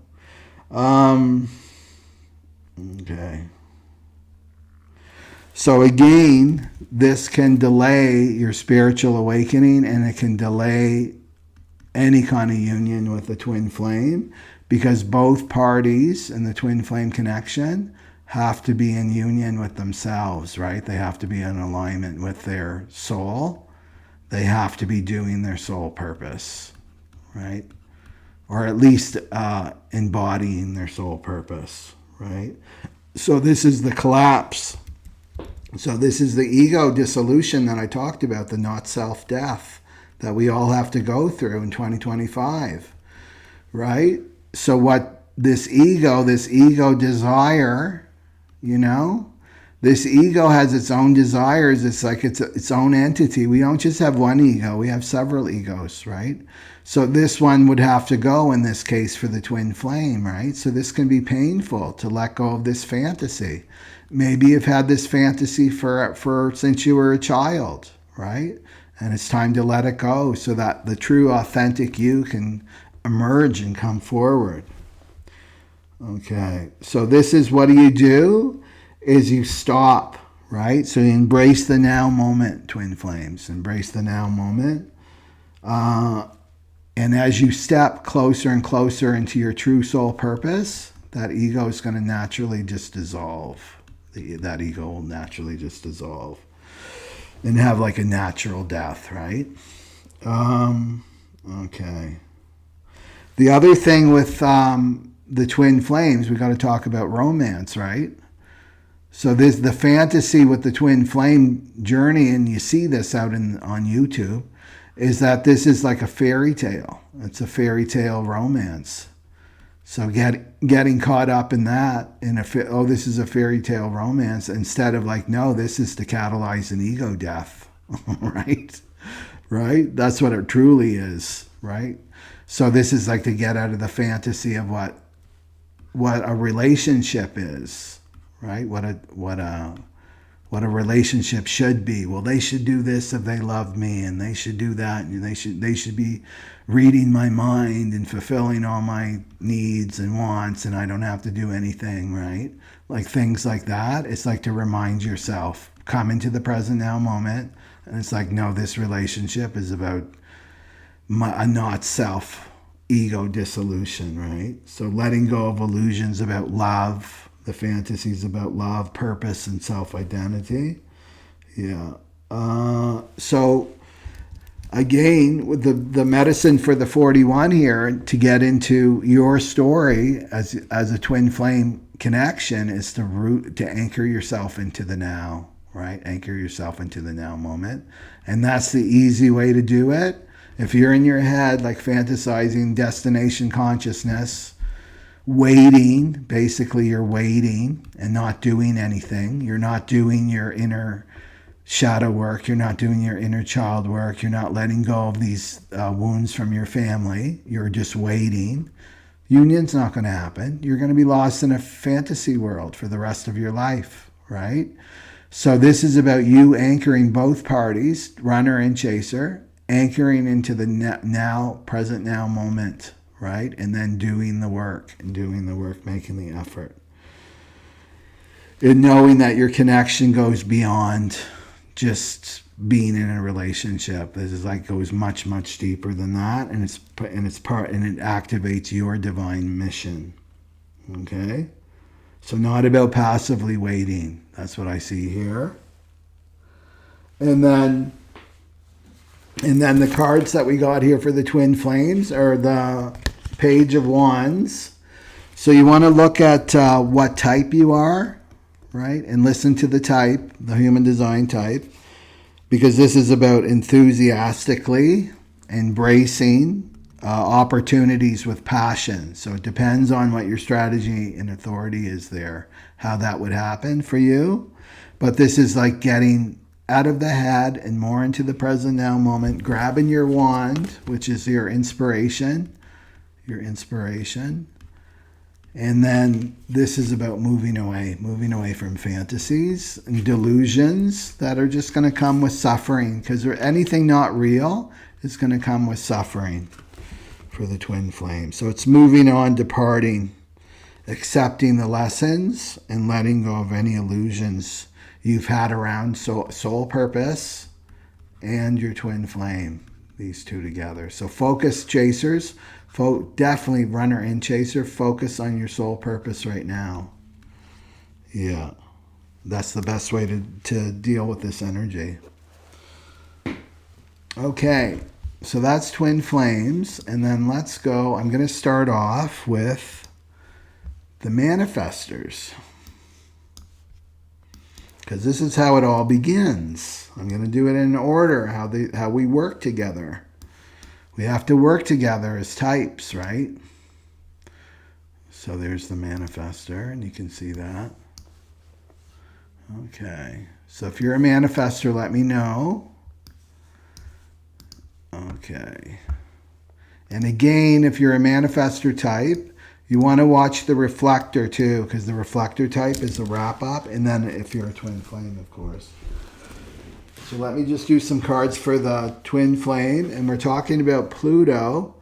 Okay. So again, this can delay your spiritual awakening, and it can delay any kind of union with the twin flame, because both parties in the twin flame connection have to be in union with themselves, right? They have to be in alignment with their soul. They have to be doing their soul purpose, right? Or at least embodying their soul purpose, right? So this is the collapse. So this is the ego dissolution that I talked about, the not self-death that we all have to go through in 2025, right? So what this ego desire, this ego has its own desires. It's like it's its own entity. We don't just have one ego. We have several egos, right? So this one would have to go in this case for the twin flame, right? So this can be painful to let go of this fantasy. Maybe you've had this fantasy for since you were a child, right? And it's time to let it go so that the true, authentic you can emerge and come forward. Okay, so this is, what do? Is you stop, right? So you embrace the now moment, twin flames. Embrace the now moment. And as you step closer and closer into your true soul purpose, that ego is going to naturally just dissolve. That ego will naturally just dissolve and have like a natural death, right? Okay. The other thing with the twin flames, we got to talk about romance, right? So there's the fantasy with the twin flame journey, and you see this out on YouTube, is that this is like a fairy tale. It's a fairy tale romance. So getting caught up in that, this is a fairy tale romance, instead of like, no, this is to catalyze an ego death, right? Right? That's what it truly is, right? So this is like to get out of the fantasy of what a relationship is, right? What a relationship should be. Well, they should do this if they love me, and they should do that, and they should be reading my mind and fulfilling all my needs and wants, and I don't have to do anything, right? Like things like that. It's like to remind yourself, come into the present now moment, and it's like, no, this relationship is about a not self ego dissolution, right? So letting go of illusions about love, the fantasies about love, purpose, and self-identity. Yeah. So again, with the medicine for the 41 here, to get into your story as a twin flame connection, is to anchor yourself into the now, right? Anchor yourself into the now moment. And that's the easy way to do it. If you're in your head, like fantasizing destination consciousness, waiting, basically you're waiting and not doing anything. You're not doing your inner shadow work. You're not doing your inner child work. You're not letting go of these wounds from your family. You're just waiting. Union's not going to happen. You're going to be lost in a fantasy world for the rest of your life, right? So this is about you anchoring both parties, runner and chaser, anchoring into the now, present now moment, right? And then doing the work, making the effort. And knowing that your connection goes beyond just being in a relationship. This is like goes much, much deeper than that, and it activates your divine mission. Okay? So not about passively waiting. That's what I see here. And then the cards that we got here for the twin flames are the Page of Wands. So you want to look at what type you are, right? And listen to the type, the human design type, because this is about enthusiastically embracing opportunities with passion. So it depends on what your strategy and authority is there, how that would happen for you. But this is like getting out of the head and more into the present now moment, grabbing your wand, which is your inspiration. And then this is about moving away from fantasies and delusions that are just going to come with suffering, because anything not real is going to come with suffering for the twin flame. So it's moving on, departing, accepting the lessons and letting go of any illusions you've had around soul purpose and your twin flame, these two together. So focus, chasers. Definitely runner and chaser. Focus on your soul purpose right now. Yeah, that's the best way to deal with this energy. Okay, so that's twin flames. And then let's go. I'm going to start off with the manifestors, because this is how it all begins. I'm going to do it in order, how we work together. We have to work together as types, right? So there's the manifestor, and you can see that. Okay. So if you're a manifestor, let me know. Okay. And again, if you're a manifestor type, you want to watch the reflector too, because the reflector type is a wrap-up. And then if you're a twin flame, of course. So let me just do some cards for the twin flame. And we're talking about Pluto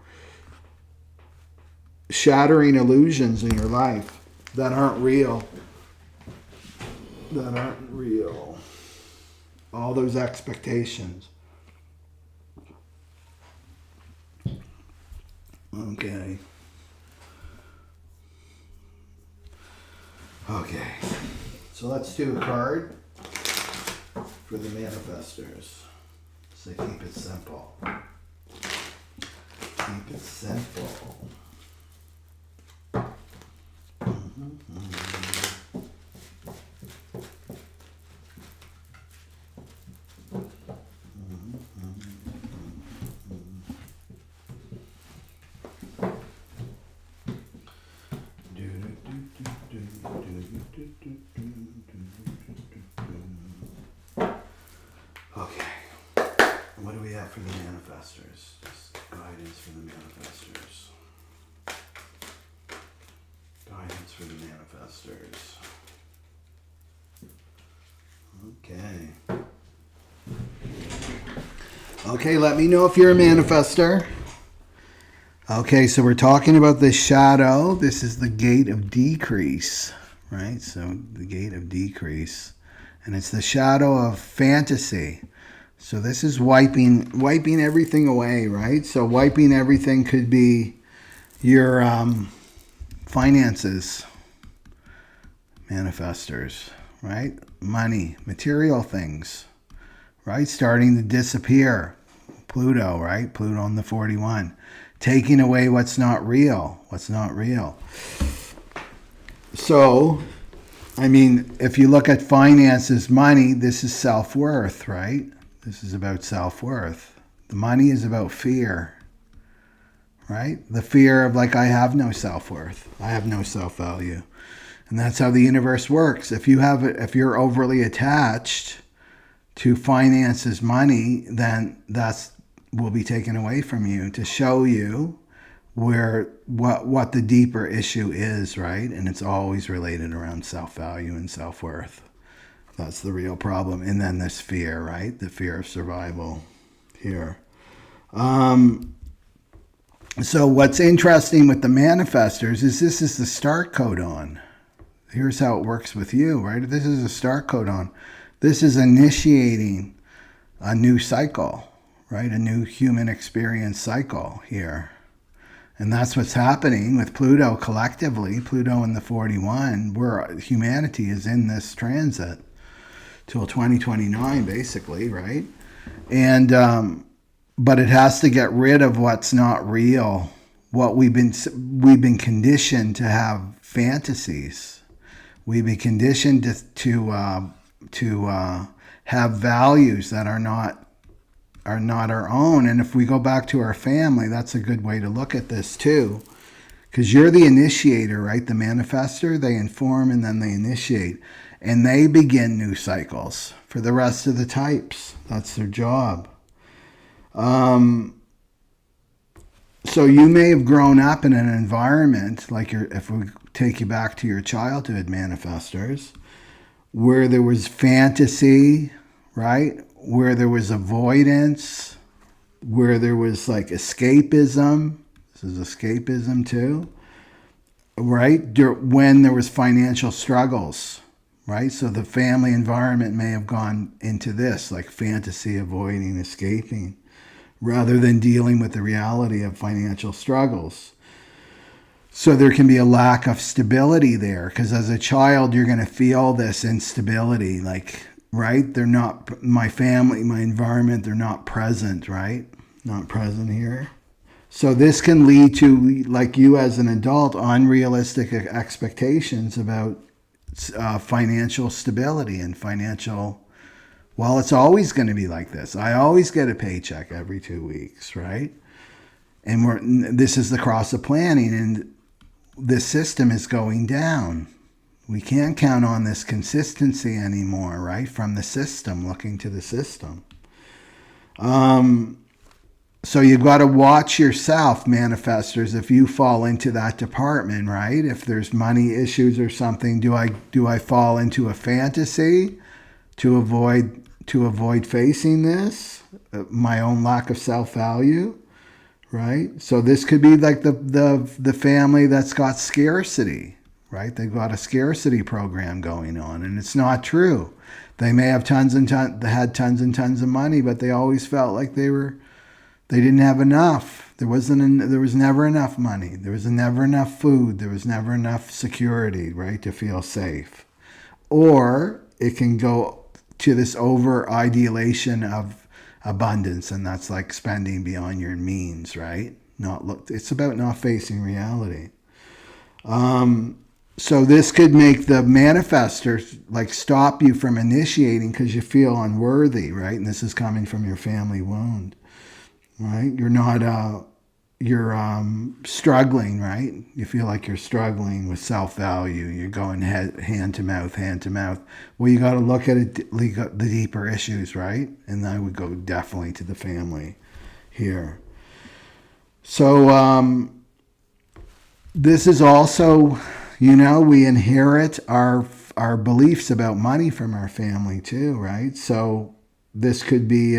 shattering illusions in your life that aren't real. All those expectations. Okay. So let's do a card for the manifestors. So keep it simple. Keep it simple. What do we have for the manifestors? Just guidance for the manifestors. Guidance for the manifestors. Okay, let me know if you're a manifestor. Okay, so we're talking about the shadow. This is the gate of decrease, right? So the gate of decrease. And it's the shadow of fantasy. So this is wiping everything away, right? So wiping everything could be your finances, manifestors, right? Money, material things, right? Starting to disappear. Pluto, right? Pluto on the 41. Taking away what's not real. So, I mean, if you look at finances, money, this is self-worth, right? This is about self-worth. The money is about fear, right? The fear of like, I have no self-worth. I have no self-value. And that's how the universe works. If you're overly attached to finance his money, then that's will be taken away from you to show you where what the deeper issue is, right? And it's always related around self-value and self-worth. That's the real problem. And then this fear, right? The fear of survival here. So what's interesting with the manifestors is this is the start codon. Here's how it works with you, right? This is a start codon. This is initiating a new cycle, right? A new human experience cycle here. And that's what's happening with Pluto collectively. Pluto in the 41, where humanity is in this transit till 2029, basically, right? And but it has to get rid of what's not real. What we've been conditioned to have fantasies. We've been conditioned to have values that are not our own. And if we go back to our family, that's a good way to look at this too. Because you're the initiator, right? The manifestor, they inform and then they initiate. And they begin new cycles for the rest of the types. That's their job. So you may have grown up in an environment, like if we take you back to your childhood, manifestors, where there was fantasy, right? Where there was avoidance, where there was like escapism. This is escapism too, right? When there was financial struggles, right? So the family environment may have gone into this, like fantasy, avoiding, escaping, rather than dealing with the reality of financial struggles. So there can be a lack of stability there, because as a child, you're going to feel this instability, like, right? They're not, my family, my environment, they're not present, right? Not present here. So this can lead to, like you as an adult, unrealistic expectations about financial stability and financial, well, it's always going to be like this. I always get a paycheck every 2 weeks, right? And this is the cross of planning, and this system is going down. We can't count on this consistency anymore, right? From the system, looking to the system. So you've got to watch yourself, manifestors, if you fall into that department, right? If there's money issues or something, do I fall into a fantasy to avoid facing this, my own lack of self-value, right? So this could be like the family that's got scarcity, right? They've got a scarcity program going on, and it's not true. They may have tons and tons of money, but they always felt like they didn't have enough. There was never enough money. There was never enough food. There was never enough security, right, to feel safe. Or it can go to this over ideation of abundance, and that's like spending beyond your means, right? It's about not facing reality. So this could make the manifestor like stop you from initiating because you feel unworthy, right? And this is coming from your family wound, right? You're struggling, right? You feel like you're struggling with self-value. You're going hand to mouth. Well, you got to look at it, the deeper issues, right? And I would go definitely to the family here. So this is also, we inherit our beliefs about money from our family too, right? So this could be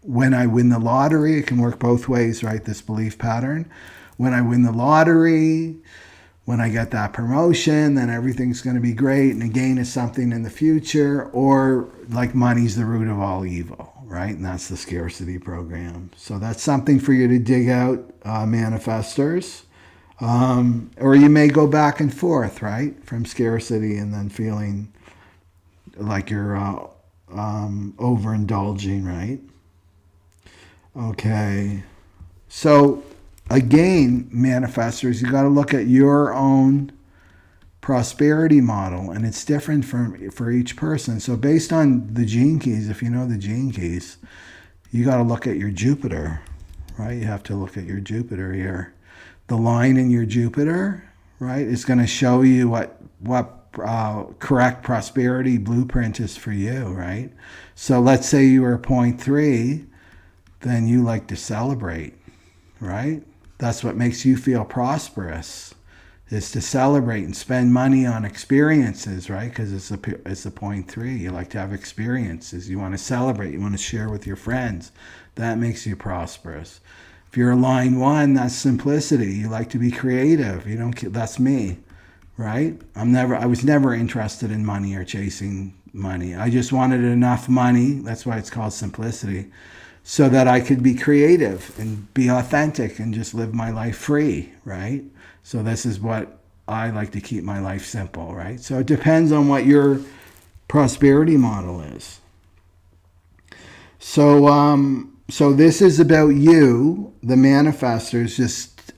when I win the lottery. It can work both ways, right? This belief pattern. When I win the lottery, when I get that promotion, then everything's going to be great and a gain is something in the future. Or like money's the root of all evil, right? And that's the scarcity program. So that's something for you to dig out, manifestors. Or you may go back and forth, right? From scarcity and then feeling like you're overindulging, right? Okay. So again, manifestors, you got to look at your own prosperity model, and it's different for each person. So based on the gene keys, if you know the gene keys, you got to look at your Jupiter, right? You have to look at your Jupiter here. The line in your Jupiter, right, is going to show you what correct prosperity blueprint is for you, right? So let's say you were a point 3, then you like to celebrate, right? That's what makes you feel prosperous, is to celebrate and spend money on experiences, right? Because it's a point 3. You like to have experiences. You want to celebrate. You want to share with your friends. That makes you prosperous. If you're a line 1, that's simplicity. You like to be creative. You don't. That's me, right? I was never interested in money or chasing money. I just wanted enough money. That's why it's called simplicity, so that I could be creative and be authentic and just live my life free, right? So this is what I like to keep my life simple, right? So it depends on what your prosperity model is. So this is about you, the manifestors, just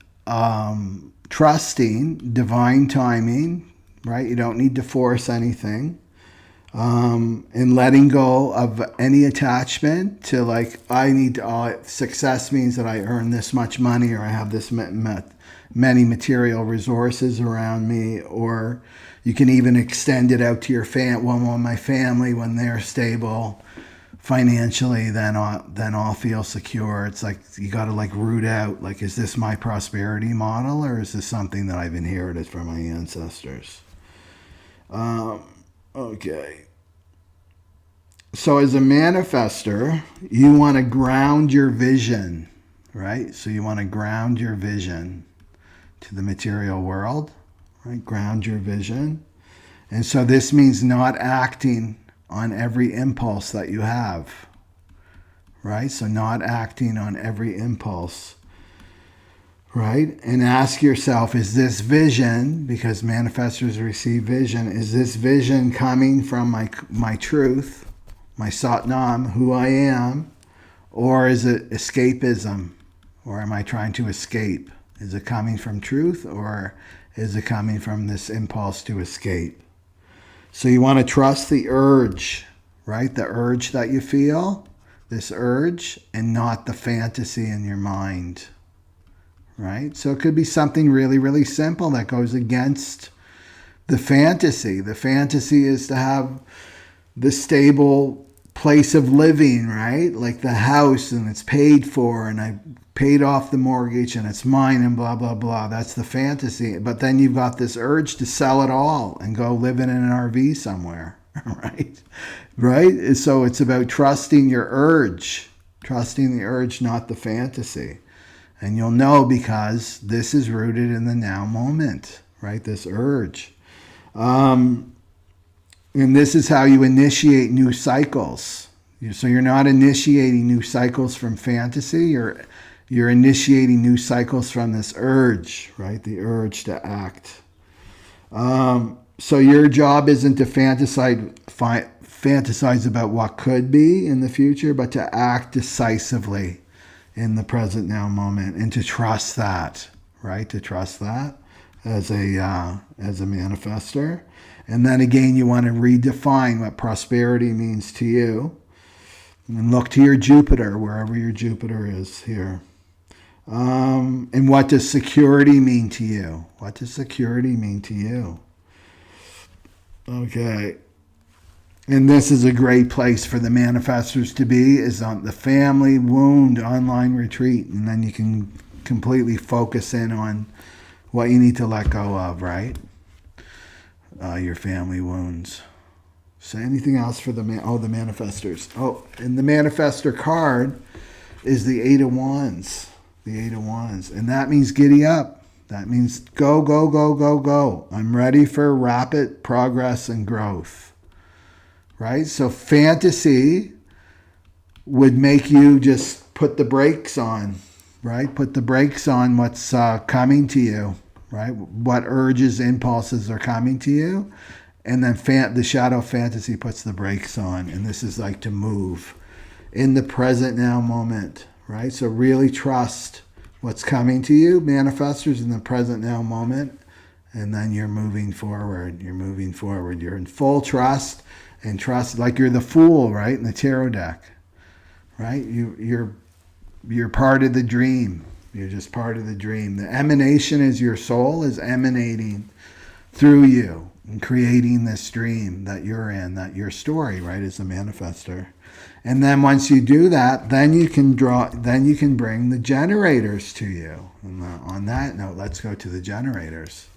trusting divine timing, right? You don't need to force anything. And letting go of any attachment to like, success means that I earn this much money, or I have this many material resources around me, or you can even extend it out to your my family, when they're stable financially, then I'll feel secure. It's like you got to like root out, like, is this my prosperity model, or is this something that I've inherited from my ancestors? Okay. So as a manifestor, you want to ground your vision, right? So you want to ground your vision to the material world, right? Ground your vision. And so this means not acting on every impulse that you have, right? So not acting on every impulse, right? And ask yourself, is this vision, because manifestors receive vision, is this vision coming from my truth, my Satnam, who I am, or is it escapism, or am I trying to escape? Is it coming from truth, or is it coming from this impulse to escape? So you want to trust the urge, right? The urge that you feel, this urge, and not the fantasy in your mind, right? So it could be something really, really simple that goes against the fantasy. The fantasy is to have the stable place of living, right? Like the house, and it's paid for, and I paid off the mortgage, and it's mine, and blah, blah, blah. That's the fantasy. But then you've got this urge to sell it all and go live in an RV somewhere, right? Right? So it's about trusting your urge, trusting the urge, not the fantasy. And you'll know, because this is rooted in the now moment, right? This urge. And this is how you initiate new cycles. So you're not initiating new cycles from fantasy. You're initiating new cycles from this urge, right? The urge to act. So your job isn't to fantasize about what could be in the future, but to act decisively in the present now moment, and to trust that, right? To trust that as a manifestor. And then again, you want to redefine what prosperity means to you. And look to your Jupiter, wherever your Jupiter is here. And what does security mean to you? What does security mean to you? Okay. And this is a great place for the manifestors to be, is on the Family Wound online retreat. And then you can completely focus in on what you need to let go of, right? Your family wounds. So anything else for the manifestors? Oh, and the manifestor card is the 8 of Wands. The 8 of Wands. And that means giddy up. That means go, go, go, go, go. I'm ready for rapid progress and growth. Right? So fantasy would make you just put the brakes on, right? Put the brakes on what's coming to you, right? What urges, impulses are coming to you. And then the shadow fantasy puts the brakes on. And this is like to move in the present now moment, right? So really trust what's coming to you, manifestors, in the present now moment. And then you're moving forward. You're moving forward. You're in full trust, and trust like you're the Fool, right? In the tarot deck, right? You're part of the dream. You're just part of the dream. The emanation is your soul is emanating through you. and creating this dream that you're in, that your story, right, is a manifestor. And then once you do that, then you can bring the generators to you. And on that note, let's go to the generators.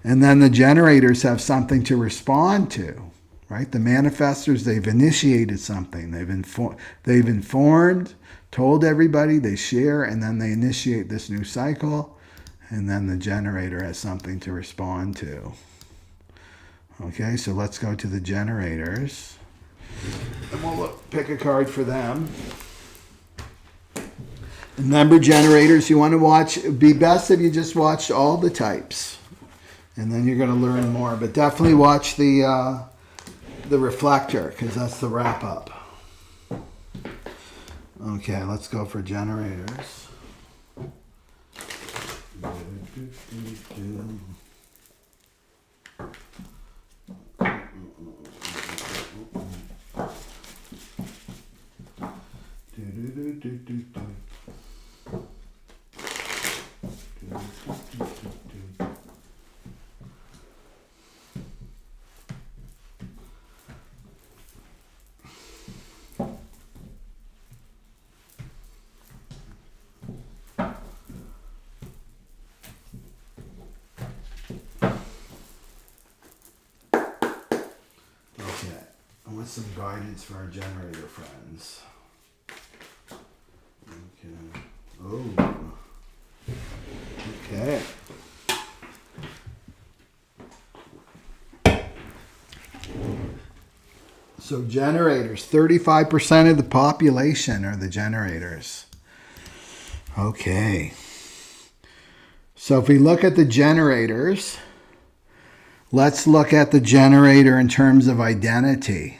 And then the generators have something to respond to, right? The manifestors, they've initiated something. They've informed, told everybody, they share, and then they initiate this new cycle. And then the generator has something to respond to. Okay, so let's go to the generators. And we'll pick a card for them. Remember, generators, you want to watch, it'd be best if you just watched all the types. And then you're going to learn more. But definitely watch the reflector, because that's the wrap-up. Okay, let's go for generators. Some guidance for our generator friends. Okay. Oh. Okay. So generators, 35% of the population are the generators. Okay. So if we look at the generators, let's look at the generator in terms of identity.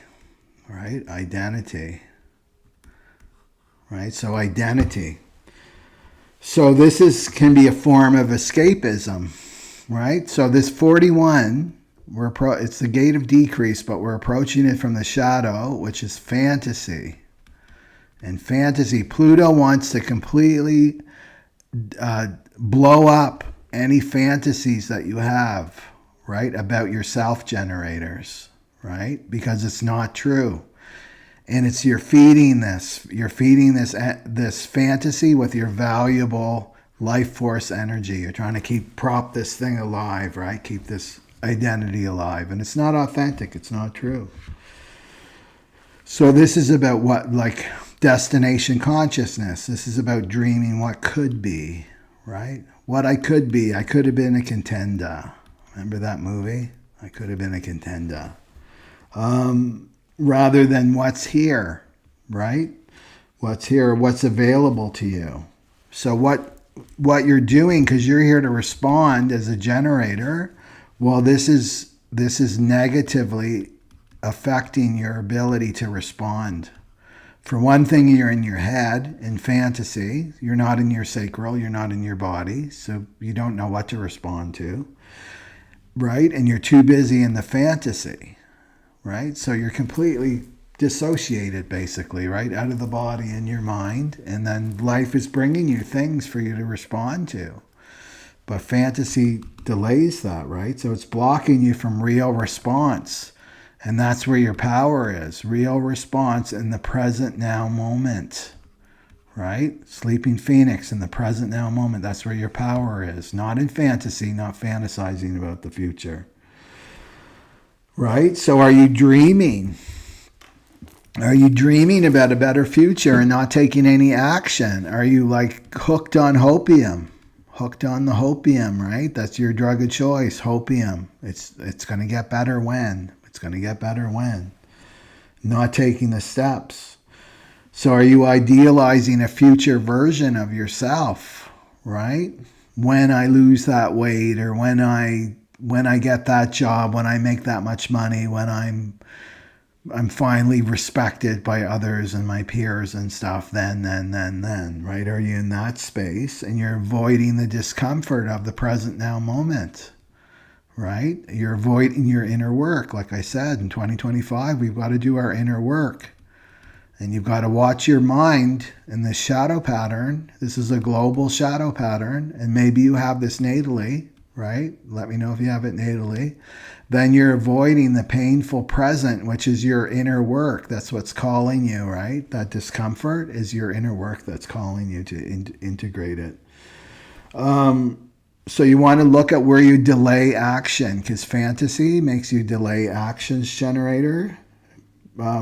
Right? Identity. Right? So identity. So this can be a form of escapism. Right? So this 41, it's the gate of decrease, but we're approaching it from the shadow, which is fantasy. And fantasy, Pluto wants to completely blow up any fantasies that you have, right, about your self-generators. Right? Because it's not true. And you're feeding this fantasy with your valuable life force energy. You're trying to prop this thing alive, right? Keep this identity alive. And it's not authentic. It's not true. So this is about like destination consciousness. This is about dreaming what could be, right? What I could be. I could have been a contender. Remember that movie? I could have been a contender. Rather than what's here, right? What's here, what's available to you. So what you're doing, because you're here to respond as a generator, well, this is negatively affecting your ability to respond. For one thing, you're in your head, in fantasy. You're not in your sacral, you're not in your body, so you don't know what to respond to, right? And you're too busy in the fantasy. Right? So you're completely dissociated, basically, right? Out of the body and your mind. And then life is bringing you things for you to respond to. But fantasy delays that, right? So it's blocking you from real response. And that's where your power is. Real response in the present now moment. Right? Sleeping Phoenix in the present now moment. That's where your power is. Not in fantasy, not fantasizing about the future. Right? So are you dreaming? Are you dreaming about a better future and not taking any action? Are you like hooked on hopium? Hooked on the hopium, right? That's your drug of choice, hopium. It's going to get better when? It's going to get better when? Not taking the steps. So are you idealizing a future version of yourself, right? When I lose that weight, or when I get that job, when I make that much money, when I'm finally respected by others and my peers and stuff, then, right? Are you in that space? And you're avoiding the discomfort of the present now moment, right? You're avoiding your inner work. Like I said, in 2025, we've got to do our inner work. And you've got to watch your mind in this shadow pattern. This is a global shadow pattern. And maybe you have this natally, right? Let me know if you have it natally. Then you're avoiding the painful present, which is your inner work. That's what's calling you, right? That discomfort is your inner work that's calling you to integrate it. So you want to look at where you delay action, because fantasy makes you delay actions generator.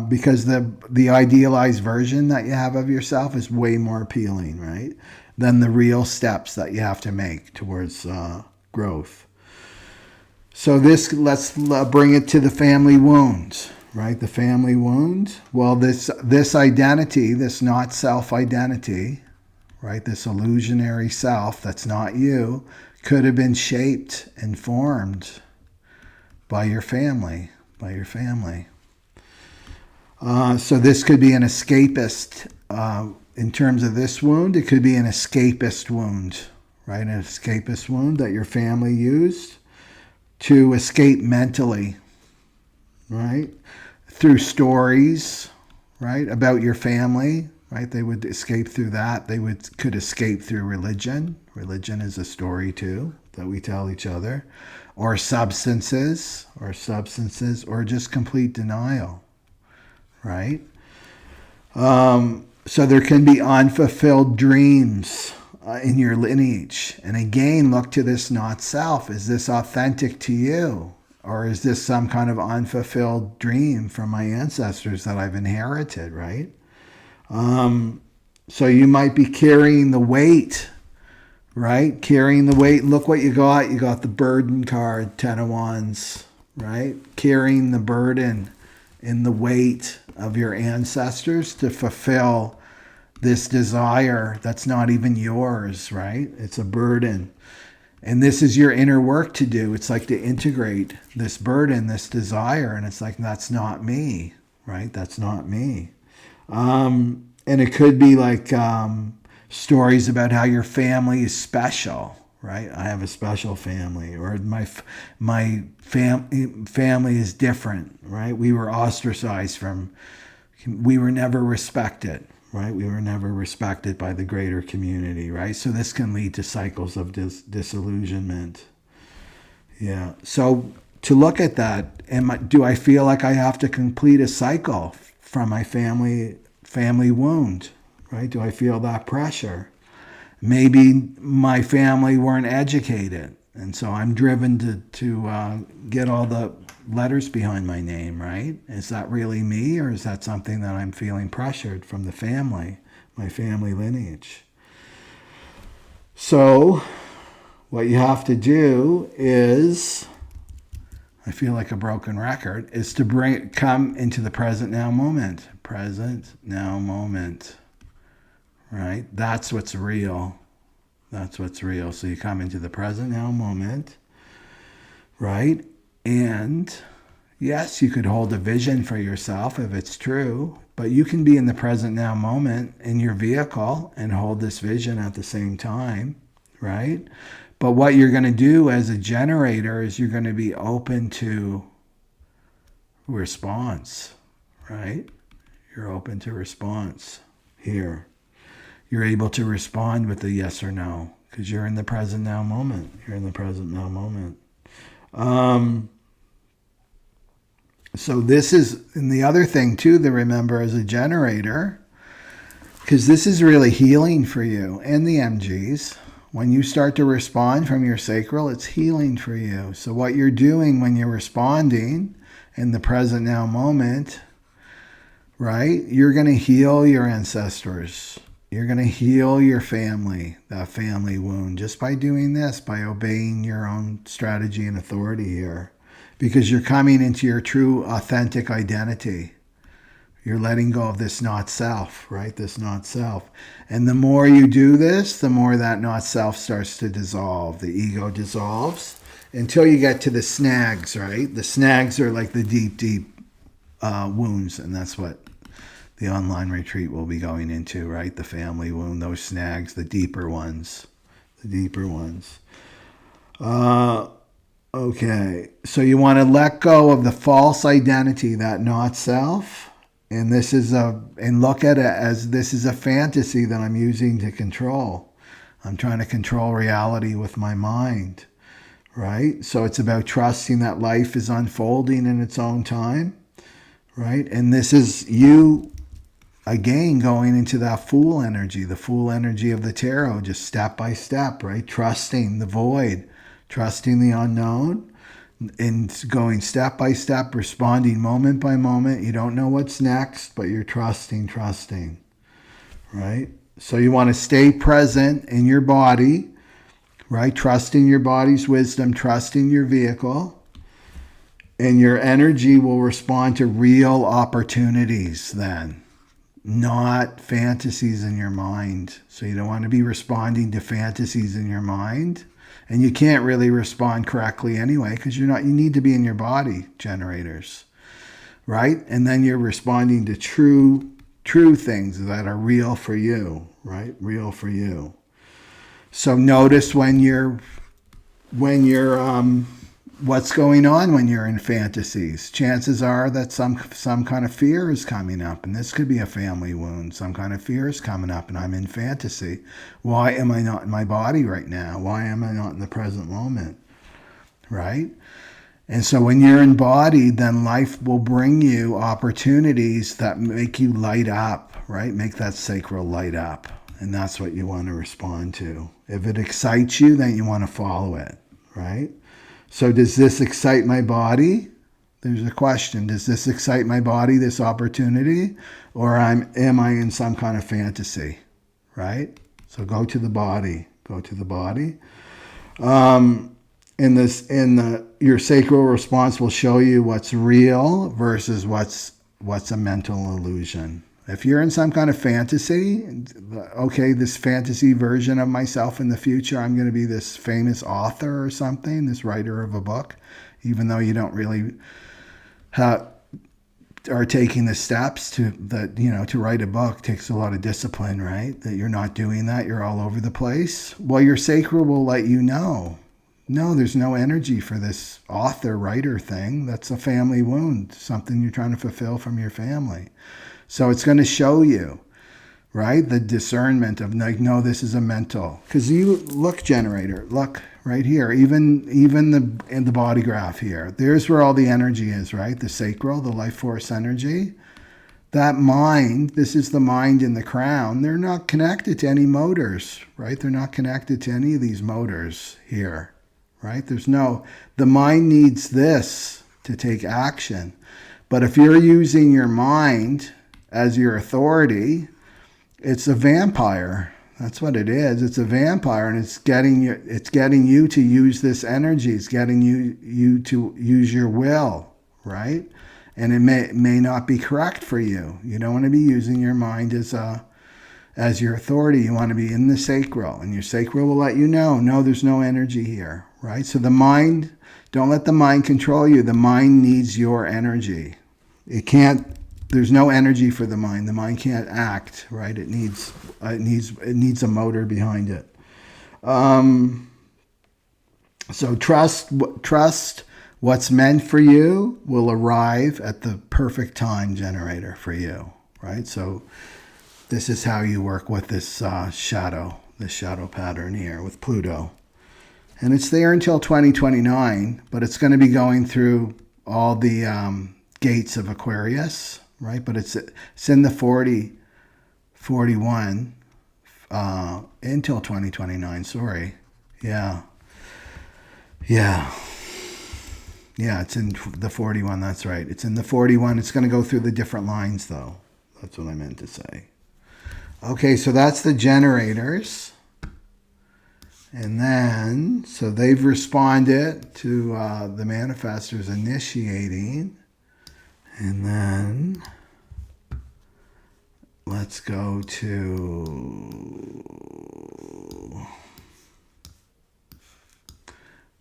Because the idealized version that you have of yourself is way more appealing, right, than the real steps that you have to make towards growth. So let's bring it to the family wounds, right? The family wound. Well, this identity, this not self identity, right? This illusionary self that's not you, could have been shaped and formed by your family, So this could be an escapist. In terms of this wound, it could be an escapist wound, right? An escapist wound that your family used to escape mentally, right? Through stories, right, about your family, right? They would escape through that. They could escape through religion. Religion is a story too that we tell each other, or substances, or just complete denial, right? So there can be unfulfilled dreams in your lineage. And again, look to this not self. Is this authentic to you? Or is this some kind of unfulfilled dream from my ancestors that I've inherited, right? So you might be carrying the weight, right? Carrying the weight. Look what you got. You got the burden card, 10 of Wands, right? Carrying the burden in the weight of your ancestors to fulfill this desire that's not even yours, right? It's a burden. And this is your inner work to do. It's like to integrate this burden, this desire, and it's like, that's not me, right? That's not me. And it could be like stories about how your family is special, right? I have a special family, or my family is different, right? We were ostracized we were never respected, right? We were never respected by the greater community, right? So this can lead to cycles of disillusionment. Yeah. So to look at that, do I feel like I have to complete a cycle from my family wound, right? Do I feel that pressure? Maybe my family weren't educated, and so I'm driven to get all the letters behind my name, right? Is that really me, or is that something that I'm feeling pressured from the family, my family lineage? So what you have to do is, I feel like a broken record, is to come into the present now moment. Present now moment, right? That's what's real. That's what's real. So you come into the present now moment, right? And yes, you could hold a vision for yourself if it's true, but you can be in the present now moment in your vehicle and hold this vision at the same time, right? But what you're going to do as a generator is you're going to be open to response, right? You're open to response here. You're able to respond with a yes or no because you're in the present now moment. You're in the present now moment. So this is, and the other thing too to remember as a generator, because this is really healing for you and the MGs. When you start to respond from your sacral, it's healing for you. So what you're doing when you're responding in the present now moment, right? You're going to heal your ancestors. You're going to heal your family, that family wound, just by doing this, by obeying your own strategy and authority here. Because you're coming into your true, authentic identity. You're letting go of this not self, right? This not self. And the more you do this, the more that not self starts to dissolve. The ego dissolves until you get to the snags, right? The snags are like the deep, deep wounds. And that's what the online retreat will be going into, right? The family wound, those snags, the deeper ones. The deeper ones. Okay. So you want to let go of the false identity, that not self. And and look at it as this is a fantasy that I'm using to control. I'm trying to control reality with my mind, right? So it's about trusting that life is unfolding in its own time, right? And this is you, again, going into that Fool energy, the Fool energy of the tarot, just step by step, right? Trusting the void, trusting the unknown, and going step by step, responding moment by moment. You don't know what's next, but you're trusting, right? So you want to stay present in your body, right? Trusting your body's wisdom, trusting your vehicle, and your energy will respond to real opportunities then, not fantasies in your mind. So you don't want to be responding to fantasies in your mind. And you can't really respond correctly anyway, because you need to be in your body, generators, right? And then you're responding to true things that are real for you, right? Real for you. So notice when you're what's going on when you're in fantasies. Chances are that some kind of fear is coming up, and this could be a family wound. Some kind of fear is coming up, and I'm in fantasy. Why am I not in my body right now? Why am I not in the present moment? Right? And so when you're embodied, then life will bring you opportunities that make you light up, right? Make that sacral light up. And that's what you want to respond to. If it excites you, then you want to follow it, right? So does this excite my body? There's a question. Does this excite my body, this opportunity? Or am I in some kind of fantasy, right? So go to the body. Go to the body. Your sacral response will show you what's real versus what's a mental illusion. If you're in some kind of fantasy, okay, this fantasy version of myself in the future, I'm going to be this famous author or something, this writer of a book, even though you don't really are taking the steps to write a book takes a lot of discipline, right? That you're not doing that, you're all over the place. Well, your sacral will let you know. No, there's no energy for this author, writer thing. That's a family wound, something you're trying to fulfill from your family. So it's going to show you, right, the discernment of like, no, this is a mental. Because you look, generator, look right here, even in the body graph here. There's where all the energy is, right? The sacral, the life force energy. That mind, this is the mind in the crown. They're not connected to any motors, right? They're not connected to any of these motors here, right? The mind needs this to take action. But if you're using your mind as your authority, it's a vampire. That's what it is. It's a vampire, and it's getting you to use this energy. It's getting you to use your will, right? And it may not be correct for you. You don't want to be using your mind as your authority. You want to be in the sacral, and your sacral will let you know, no, there's no energy here, right? So the mind, don't let the mind control you. The mind needs your energy. There's no energy for the mind. The mind can't act, right? It needs a motor behind it. So trust what's meant for you will arrive at the perfect time, generator, for you, right? So this is how you work with this shadow pattern here with Pluto. And it's there until 2029, but it's going to be going through all the gates of Aquarius, right? But it's in the 41 until 2029. Sorry. Yeah, it's in the 41. That's right. It's in the 41. It's going to go through the different lines, though. That's what I meant to say. Okay, so that's the generators. And then, so they've responded to the manifestors initiating. And then let's go to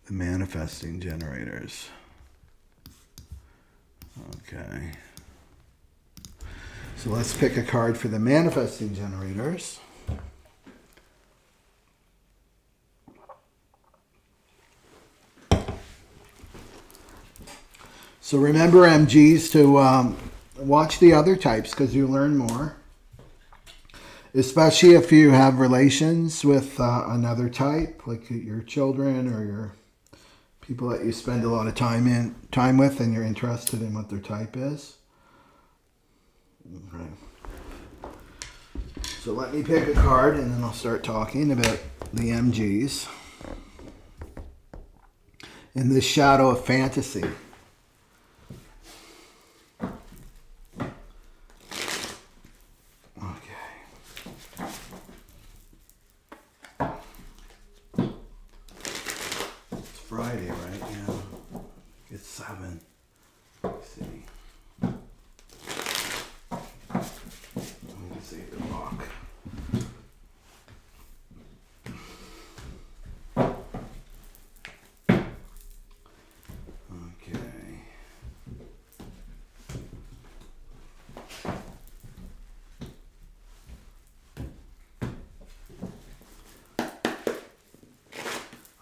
the manifesting generators. Okay. So let's pick a card for the manifesting generators. So remember, MGs, to watch the other types, because you learn more. Especially if you have relations with another type, like your children or your People that you spend a lot of time with, and you're interested in what their type is. Okay. So let me pick a card, and then I'll start talking about the MGs in this shadow of fantasy. Friday, right? Yeah. It's 7. Let's see. Let me save the rock. Okay.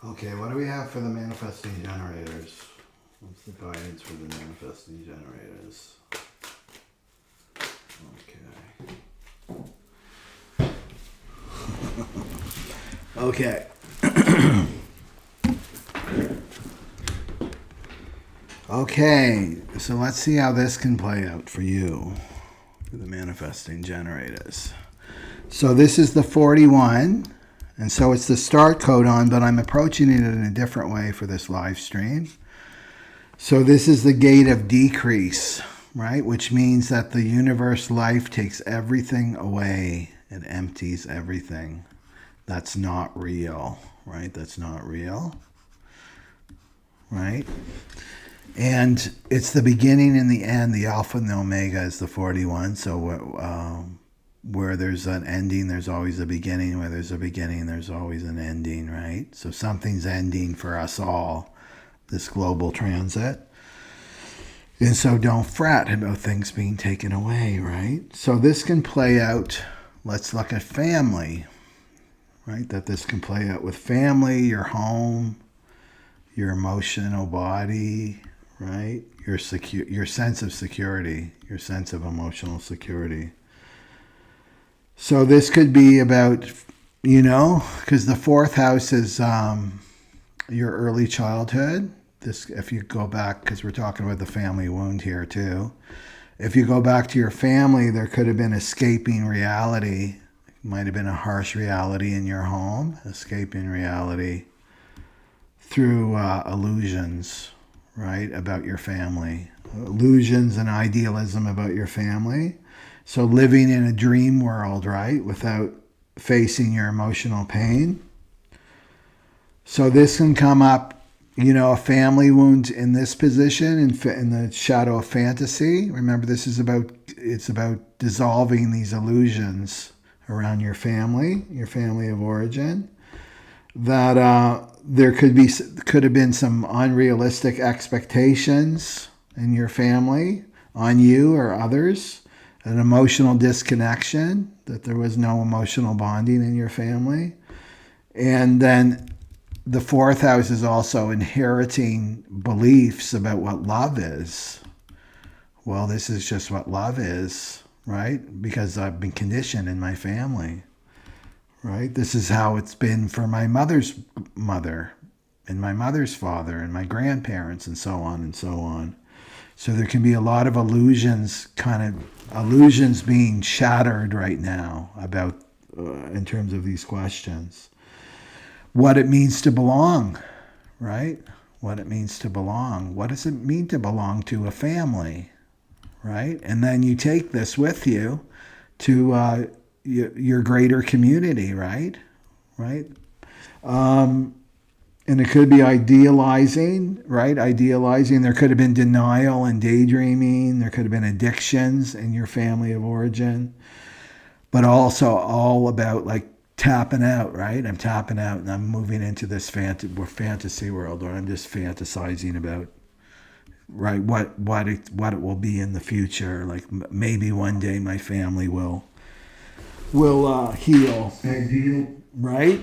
Okay, what do we have for the manifesting generators? What's the guidance for the manifesting generators? Okay. Okay, so let's see how this can play out for you, for the manifesting generators. So this is the 41. And so it's the start codon, but I'm approaching it in a different way for this live stream. So this is the gate of decrease, right? Which means that the universe life takes everything away. It empties everything. That's not real, right? That's not real, right? And it's the beginning and the end. The alpha and the omega is the 41. So where there's an ending, there's always a beginning. Where there's a beginning, there's always an ending, right? So something's ending for us all, this global transit. And so don't fret about things being taken away, right? So this can play out, let's look at family, right? That this can play out with family, your home, your emotional body, right? Your sense of security, your sense of emotional security. So this could be about, because the 4th house is your early childhood. This, if you go back, because we're talking about the family wound here too. If you go back to your family, there could have been escaping reality. It might have been a harsh reality in your home, escaping reality through illusions, right, about your family. Illusions and idealism about your family. So living in a dream world, right, without facing your emotional pain. So this can come up, a family wound in this position, in the shadow of fantasy. Remember, it's about dissolving these illusions around your family of origin. That there could have been some unrealistic expectations in your family on you or others. An emotional disconnection, that there was no emotional bonding in your family. And then the 4th house is also inheriting beliefs about what love is. Well, this is just what love is, right? Because I've been conditioned in my family, right? This is how it's been for my mother's mother and my mother's father and my grandparents and so on and so on. So there can be a lot of illusions being shattered right now about, in terms of these questions. What it means to belong, right? What it means to belong. What does it mean to belong to a family, right? And then you take this with you to your greater community, right? Right? And it could be idealizing, right? Idealizing. There could have been denial and daydreaming. There could have been addictions in your family of origin. But also all about like tapping out, right? I'm tapping out and I'm moving into this fantasy world, or I'm just fantasizing about, right, what it will be in the future. Like maybe one day my family will heal, right?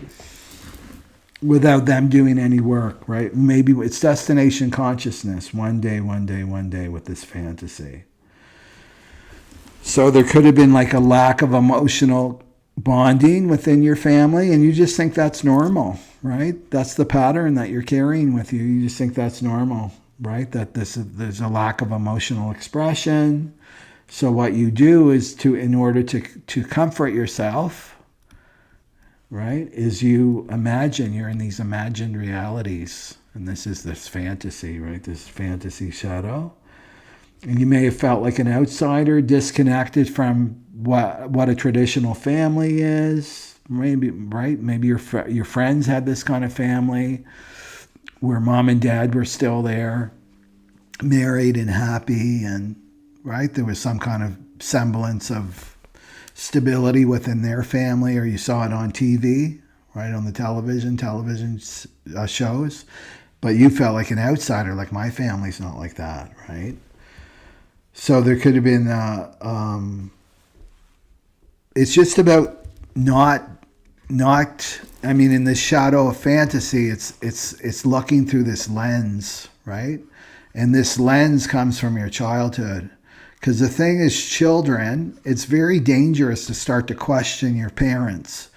Without them doing any work, right? Maybe it's destination consciousness, one day with this fantasy. So there could have been like a lack of emotional bonding within your family, and you just think that's normal, right? That's the pattern that you're carrying with you. You just think that's normal, right? That there's a lack of emotional expression. So what you do is in order to comfort yourself, right, is you imagine you're in these imagined realities. And this is this fantasy, right? This fantasy shadow. And you may have felt like an outsider, disconnected from what a traditional family is. Maybe, right? Maybe your friends had this kind of family where mom and dad were still there, married and happy, and right, there was some kind of semblance of stability within their family, or you saw it on TV, right, on the television shows, but you felt like an outsider, like my family's not like that, right? So there could have been, it's just about not, I mean, in the shadow of fantasy, it's looking through this lens, right? And this lens comes from your childhood. Because the thing is, children, it's very dangerous to start to question your parents,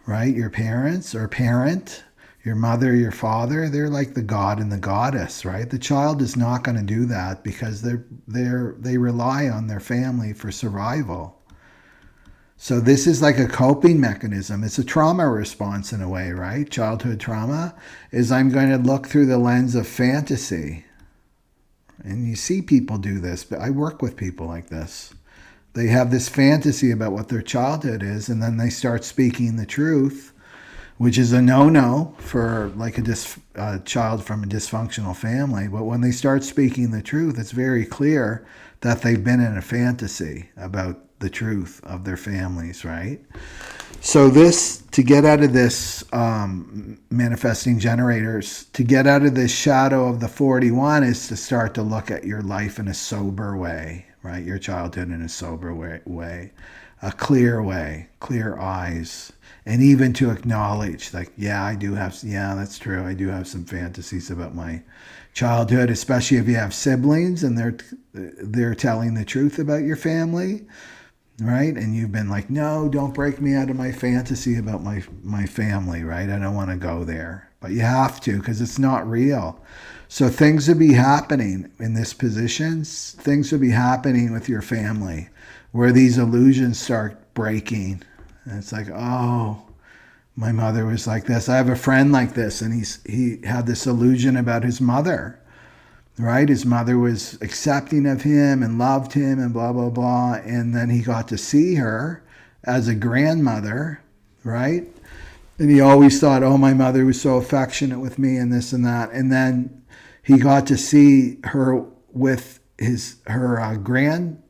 right? Your parents or parent, your mother, your father, they're like the god and the goddess, right? The child is not going to do that because they rely on their family for survival. So this is like a coping mechanism. It's a trauma response in a way, right? Childhood trauma is I'm going to look through the lens of fantasy. And you see people do this, but I work with people like this. They have this fantasy about what their childhood is, and then they start speaking the truth, which is a no-no for like a child from a dysfunctional family. But when they start speaking the truth, it's very clear that they've been in a fantasy about the truth of their families, right? So to get out of this, manifesting generators, to get out of this shadow of the 41 is to start to look at your life in a sober way, right? Your childhood in a sober way, a clear way, clear eyes, and even to acknowledge, like, yeah, that's true. I do have some fantasies about my childhood, especially if you have siblings and they're telling the truth about your family. Right? And you've been like, no, don't break me out of my fantasy about my family, right? I don't want to go there. But you have to, because it's not real. So things will be happening in this position. Things will be happening with your family where these illusions start breaking. And it's like, oh, my mother was like this. I have a friend like this, and he had this illusion about his mother. Right? His mother was accepting of him and loved him and blah, blah, blah. And then he got to see her as a grandmother, right? And he always thought, oh, my mother was so affectionate with me and this and that. And then he got to see her with her granddaughter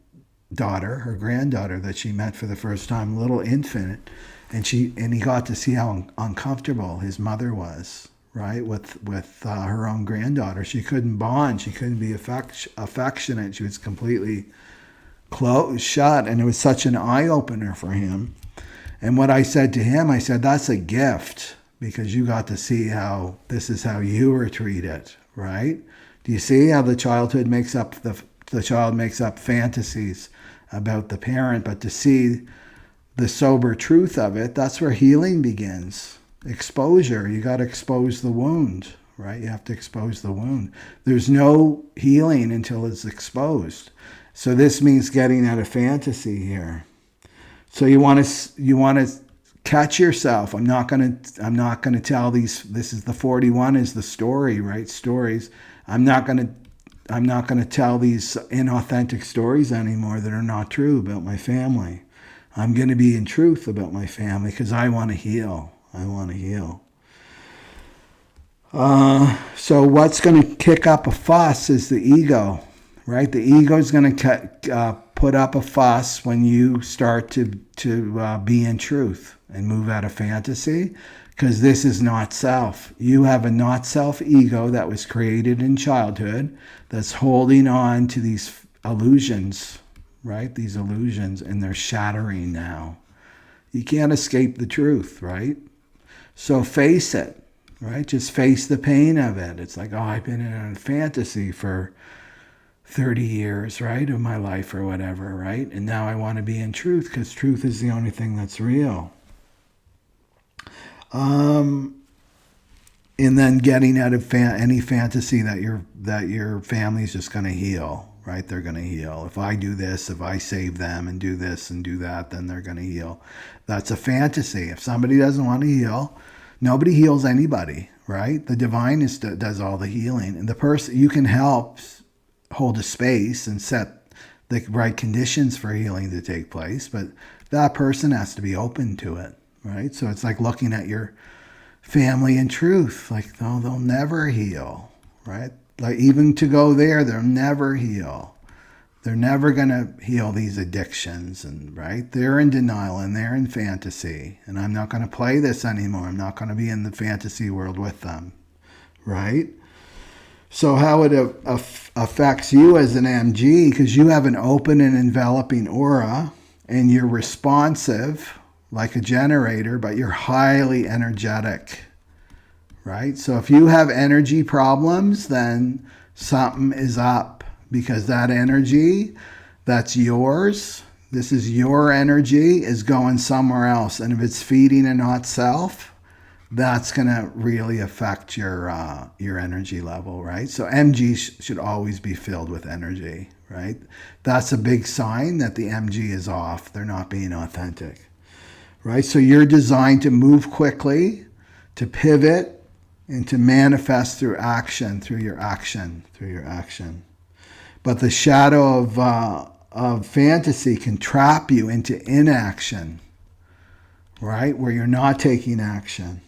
that she met for the first time, little infant. And he got to see how uncomfortable his mother was. Right, with her own granddaughter. She couldn't bond. She couldn't be affectionate. She was completely closed, shut. And it was such an eye-opener for him. And what I said to him, I said, that's a gift because you got to see how this is how you were treated, right? Do you see how the child makes up fantasies about the parent, but to see the sober truth of it, that's where healing begins. Exposure. You got to expose the wound, right? You have to expose the wound. There's no healing until it's exposed. So this means getting out of fantasy here. So you want to catch yourself. I'm not going to tell these. This is the 41 is the story, right? Stories. I'm not going to tell these inauthentic stories anymore that are not true about my family. I'm going to be in truth about my family because I want to heal. I want to heal. So what's going to kick up a fuss is the ego, right? The ego is going to put up a fuss when you start to be in truth and move out of fantasy, because this is not self. You have a not self ego that was created in childhood that's holding on to these illusions, right? These illusions, and they're shattering now. You can't escape the truth, right? So face it, right? Just face the pain of it. It's like, oh, I've been in a fantasy for 30 years, right, of my life or whatever, right? And now I want to be in truth because truth is the only thing that's real. and then getting out of any fantasy that your family's just going to heal, right? They're going to heal. If I do this, if I save them and do this and do that, then they're going to heal. That's a fantasy. If somebody doesn't want to heal, nobody heals anybody, right? The divine does all the healing, and the person you can help hold a space and set the right conditions for healing to take place, but that person has to be open to it, right? So it's like looking at your family in truth, like, no, they'll never heal, right? Like, even to go there, they'll never heal. They're never going to heal these addictions, and right? They're in denial and they're in fantasy, and I'm not going to play this anymore. I'm not going to be in the fantasy world with them, right? So how it affects you as an MG, because you have an open and enveloping aura, and you're responsive like a generator, but you're highly energetic, right? So if you have energy problems, then something is up, because that energy that's yours, this is your energy, is going somewhere else. And if it's feeding a not self, that's going to really affect your energy level, right? So MG should always be filled with energy, right? That's a big sign that the MG is off. They're not being authentic. Right? So you're designed to move quickly, to pivot, and to manifest through action, through your action. But the shadow of fantasy can trap you into inaction, right? Where you're not taking action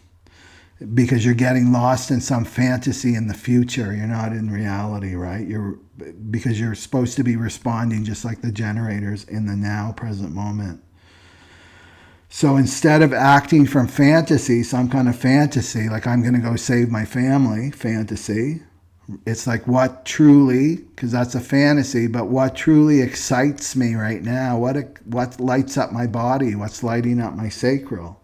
because you're getting lost in some fantasy in the future. You're not in reality, right? Because you're supposed to be responding just like the generators in the now, present moment. So instead of acting from fantasy, some kind of fantasy, like I'm going to go save my family, fantasy, it's like what truly, because that's a fantasy, but what truly excites me right now, what lights up my body, what's lighting up my sacral?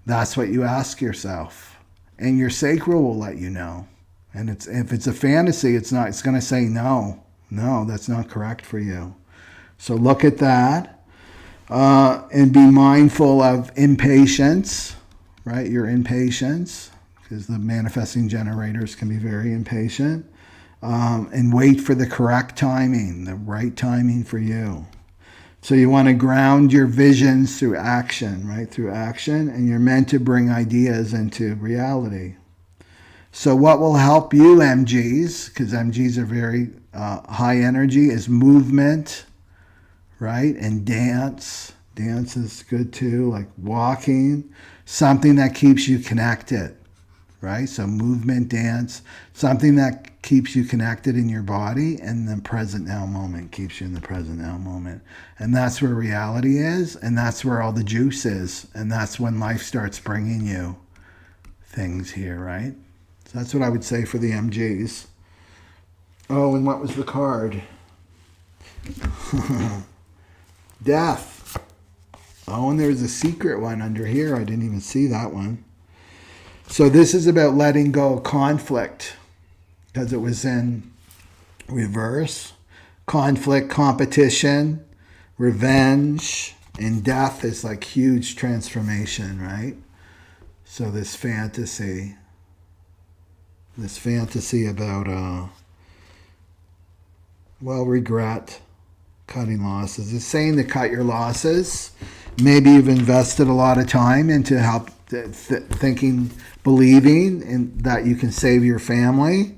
That's what you ask yourself. And your sacral will let you know. And if it's a fantasy, it's going to say no, that's not correct for you. So look at that. And be mindful of impatience, right? Your impatience, because the manifesting generators can be very impatient. And wait for the correct timing, the right timing for you. So you want to ground your visions through action, right? Through action, and you're meant to bring ideas into reality. So what will help you, MGs, because MGs are very high energy, is movement, right? And dance. Dance is good too, like walking, something that keeps you connected, right? So movement, dance, something that keeps you connected in your body, and the present now moment keeps you in the present now moment. And that's where reality is, and that's where all the juice is, and that's when life starts bringing you things here, right? So that's what I would say for the MGs. Oh, and what was the card? Death. Oh, and there's a secret one under here. I didn't even see that one. So this is about letting go of conflict, because it was in reverse. Conflict, competition, revenge, and death is like huge transformation, right? So this fantasy about, regret, cutting losses. It's saying to cut your losses. Maybe you've invested a lot of time into thinking, believing in that you can save your family,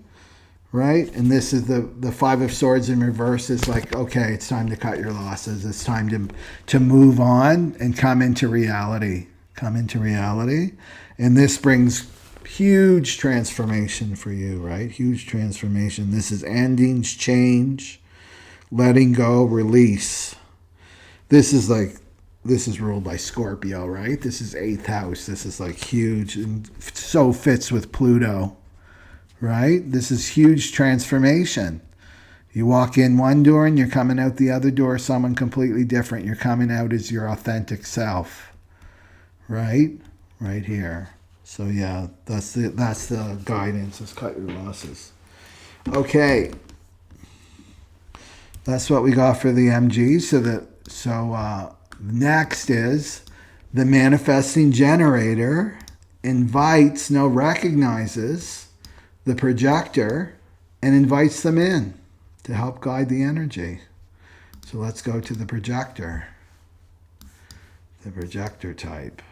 right? And this is the Five of Swords in reverse. Is like, okay, it's time to cut your losses. It's time to move on and come into reality. Come into reality. And this brings huge transformation for you, right? Huge transformation. This is endings, change, letting go, release. This is ruled by Scorpio, right? This is 8th house. This is like huge and so fits with Pluto, right? This is huge transformation. You walk in one door and you're coming out the other door, someone completely different. You're coming out as your authentic self, right? Right here. So yeah, that's the guidance, is cut your losses. Okay. That's what we got for the MG. So next is the manifesting generator recognizes the projector and invites them in to help guide the energy. So let's go to the projector type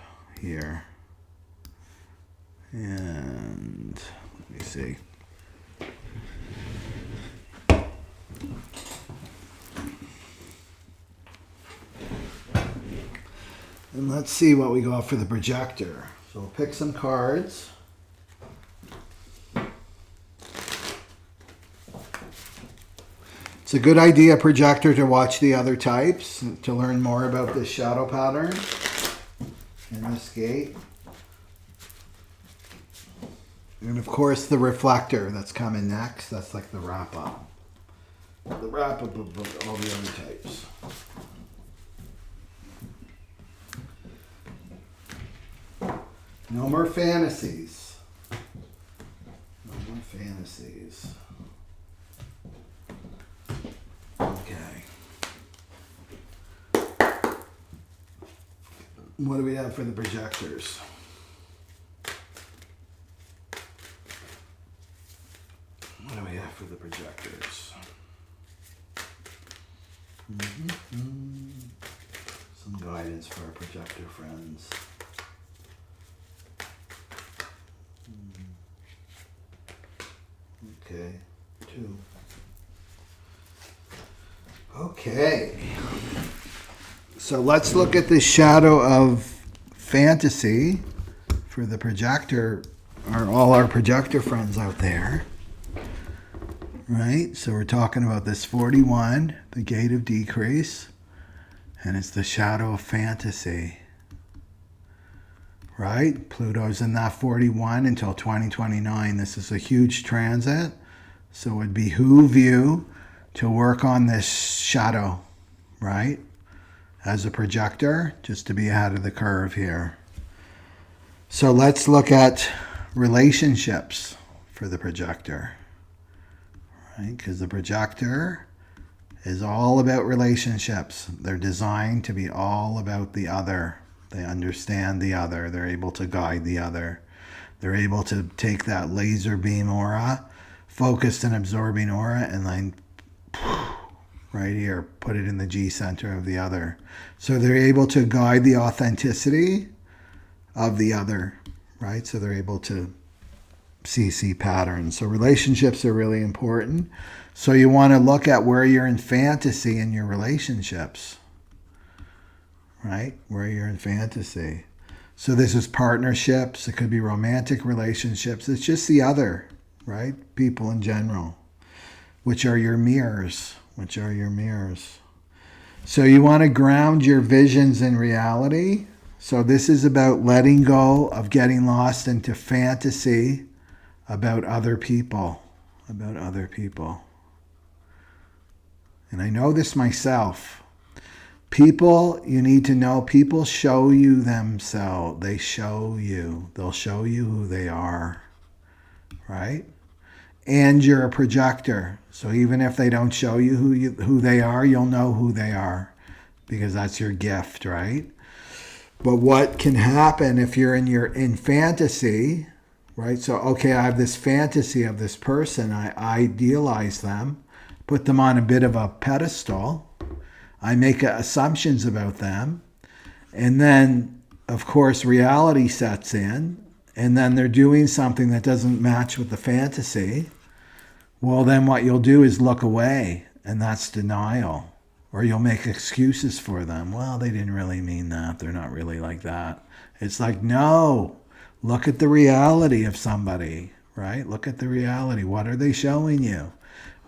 here. And let me see. And let's see what we got for the projector. So we'll pick some cards. It's a good idea, projector, to watch the other types to learn more about this shadow pattern in this gate. And of course the reflector that's coming next. That's like the wrap up. The wrap up of all the other types. No more fantasies. No more fantasies. Okay. What do we have for the projectors? What do we have for the projectors? Some guidance for our projector friends. Okay, 2. Okay. So let's look at the shadow of fantasy for the projector, or all our projector friends out there. Right? So we're talking about this 41, the gate of decrease, and it's the shadow of fantasy. Right? Pluto's in that 41 until 2029. This is a huge transit. So it would behoove you to work on this shadow, right? As a projector, just to be ahead of the curve here. So let's look at relationships for the projector. Right? Because the projector is all about relationships. They're designed to be all about the other. They understand the other. They're able to guide the other. They're able to take that laser beam aura, focused and absorbing aura, and then right here, put it in the G center of the other. So they're able to guide the authenticity of the other, right? So they're able to see patterns. So relationships are really important. So you want to look at where you're in fantasy in your relationships. Right? Where you're in fantasy. So this is partnerships. It could be romantic relationships. It's just the other, right? People in general, which are your mirrors. So you want to ground your visions in reality. So this is about letting go of getting lost into fantasy about other people. And I know this myself. People, you need to know, people show you themselves. They show you. They'll show you who they are, right? And you're a projector. So even if they don't show you who they are, you'll know who they are because that's your gift, right? But what can happen if you're in fantasy, right? So, okay, I have this fantasy of this person. I idealize them, put them on a bit of a pedestal. I make assumptions about them. And then, of course, reality sets in. And then they're doing something that doesn't match with the fantasy. Well, then what you'll do is look away. And that's denial. Or you'll make excuses for them. Well, they didn't really mean that. They're not really like that. It's like, no. Look at the reality of somebody, right? Look at the reality. What are they showing you?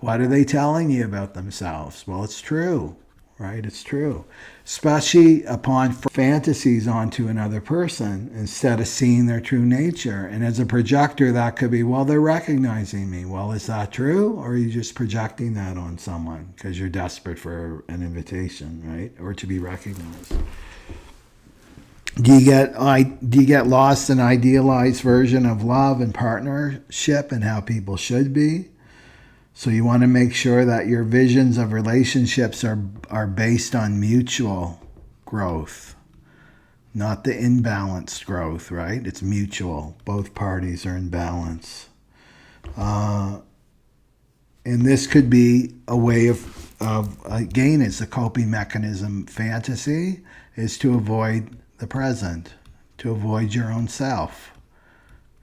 What are they telling you about themselves? Well, it's true. Right? It's true. Especially upon fantasies onto another person instead of seeing their true nature. And as a projector, that could be, well, they're recognizing me. Well, is that true? Or are you just projecting that on someone because you're desperate for an invitation, right? Or to be recognized. Do you get lost in an idealized version of love and partnership and how people should be? So you want to make sure that your visions of relationships are based on mutual growth, not the imbalanced growth, right? It's mutual. Both parties are in balance. And this could be a way of again, it's a coping mechanism. Fantasy is to avoid the present, to avoid your own self.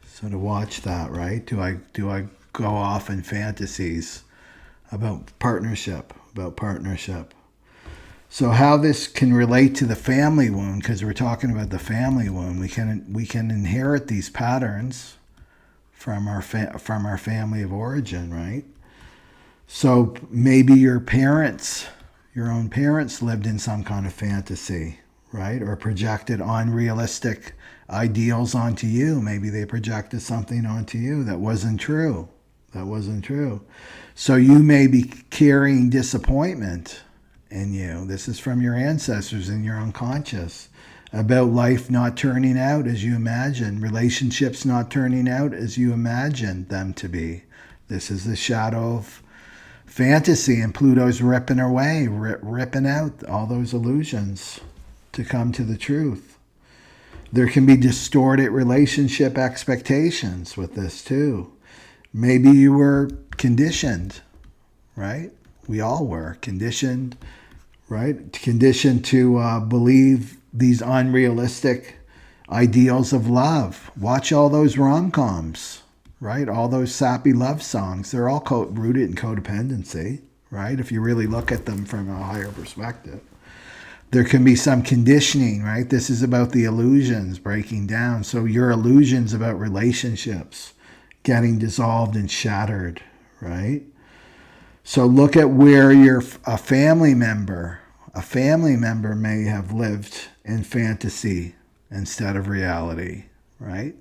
So to watch that, right? Do I go off in fantasies about partnership? So how this can relate to the family wound, because we're talking about the family wound, we can inherit these patterns from our family of origin, right? So maybe your own parents lived in some kind of fantasy, right? Or projected unrealistic ideals onto you. Maybe they projected something onto you that wasn't true. So you may be carrying disappointment in you. This is from your ancestors in your unconscious, about life not turning out as you imagined, relationships not turning out as you imagined them to be. This is the shadow of fantasy, and Pluto's ripping away, ripping out all those illusions to come to the truth. There can be distorted relationship expectations with this too. Maybe you were conditioned, right? We all were conditioned, right? Conditioned to believe these unrealistic ideals of love. Watch all those rom-coms, right? All those sappy love songs. They're all rooted in codependency, right? If you really look at them from a higher perspective. There can be some conditioning, right? This is about the illusions breaking down. So your illusions about relationships getting dissolved and shattered, right? So look at where a family member may have lived in fantasy instead of reality, right?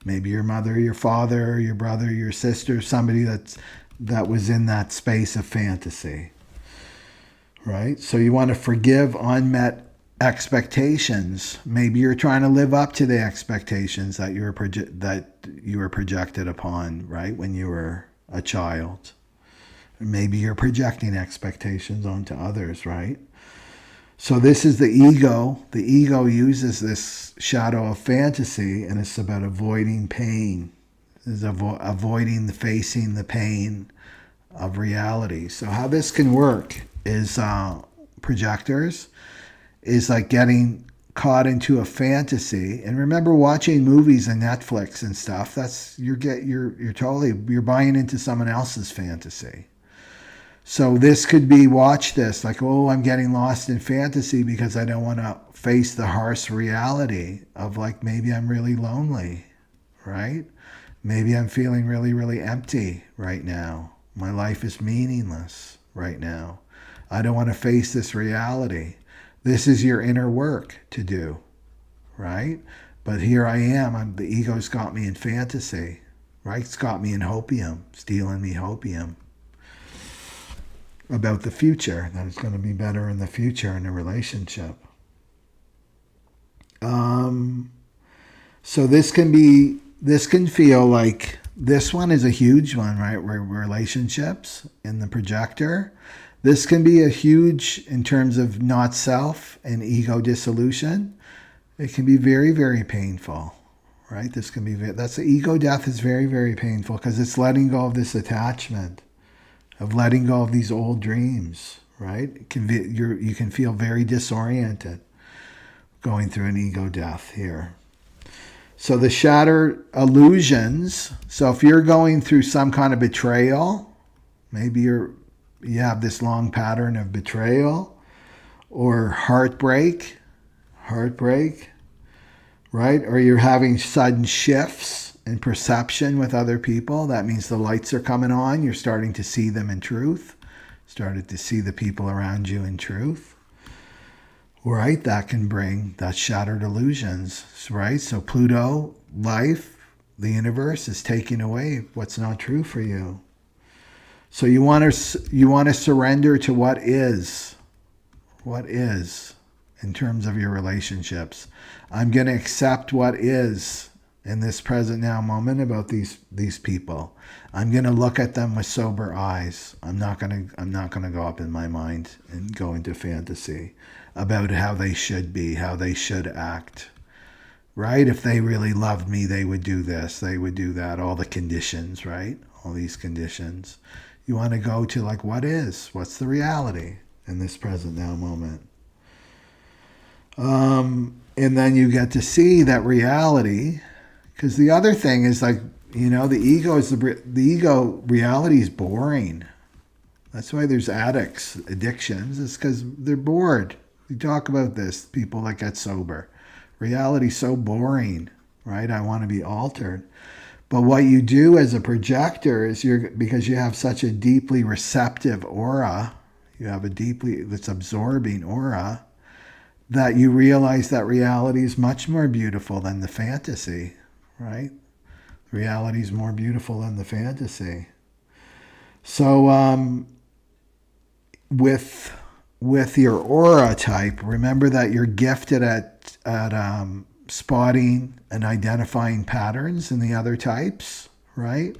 Maybe your mother, your father, your brother, your sister, somebody that was in that space of fantasy, right? So you want to forgive unmet expectations. Maybe you're trying to live up to the expectations that you were projected upon, right, when you were a child. Maybe you're projecting expectations onto others, right? So this is the ego. The ego uses this shadow of fantasy, and it's about avoiding pain. It's avoiding facing the pain of reality. So how this can work is projectors is like getting caught into a fantasy. And remember, watching movies and Netflix and stuff, that's you're buying into someone else's fantasy. So this could be, watch this, like, oh, I'm getting lost in fantasy because I don't want to face the harsh reality of, like, maybe I'm really lonely, right? Maybe I'm feeling really, really empty right now. My life is meaningless right now. I don't want to face this reality. This is your inner work to do, right? But here I am. The ego's got me in fantasy, right? It's got me in hopium, stealing me hopium about the future, that it's going to be better in the future in a relationship. So this can feel like, this one is a huge one, right? Relationships in the projector. This can be a huge in terms of not self and ego dissolution. It can be very, very painful, right? That's the ego death is very, very painful because it's letting go of this attachment, of letting go of these old dreams, right? You can feel very disoriented going through an ego death here. So the shattered illusions. So if you're going through some kind of betrayal, maybe you have this long pattern of betrayal or heartbreak, right? Or you're having sudden shifts in perception with other people. That means the lights are coming on. You're starting to see them in truth. Started to see the people around you in truth. Right? That can bring that shattered illusions, right? So Pluto, life, the universe is taking away what's not true for you. So you want to surrender to what is in terms of your relationships. I'm going to accept what is in this present now moment about these people. I'm going to look at them with sober eyes. I'm not going to go up in my mind and go into fantasy about how they should be, how they should act, right? If they really loved me, they would do this, they would do that, all the conditions, right? All these conditions. You want to go to like, what's the reality in this present now moment? And then you get to see that reality, because the other thing is like, the ego reality is boring. That's why there's addictions. It's because they're bored. We talk about this, people that get sober. Reality's so boring, right? I want to be altered. But what you do as a projector is because you have such a deeply receptive aura, you have that's absorbing aura, that you realize that reality is much more beautiful than the fantasy, right? Reality is more beautiful than the fantasy. So with your aura type, remember that you're gifted at spotting and identifying patterns in the other types, right?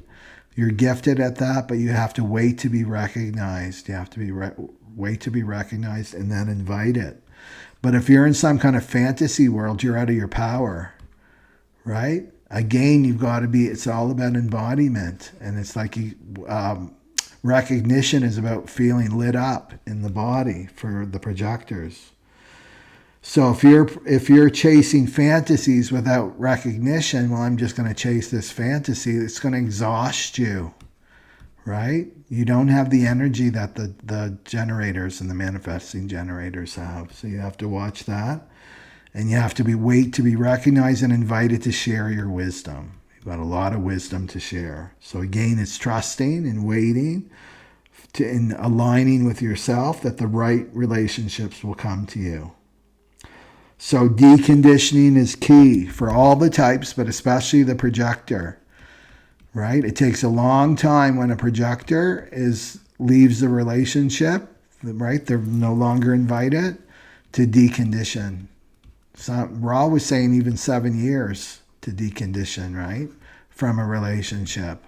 You're gifted at that, but you have to wait to be recognized. You have to wait to be recognized and then invite it. But if you're in some kind of fantasy world, you're out of your power, right? Again, you've got to be, it's all about embodiment. And it's like recognition is about feeling lit up in the body for the projectors. So if you're chasing fantasies without recognition, well, I'm just going to chase this fantasy, it's going to exhaust you, right? You don't have the energy that the generators and the manifesting generators have. So you have to watch that. And you have to wait to be recognized and invited to share your wisdom. You've got a lot of wisdom to share. So again, it's trusting and waiting and aligning with yourself that the right relationships will come to you. So deconditioning is key for all the types, but especially the projector, right? It takes a long time when a projector leaves the relationship, right? They're no longer invited to decondition. So Ra was saying even 7 years to decondition, right? From a relationship.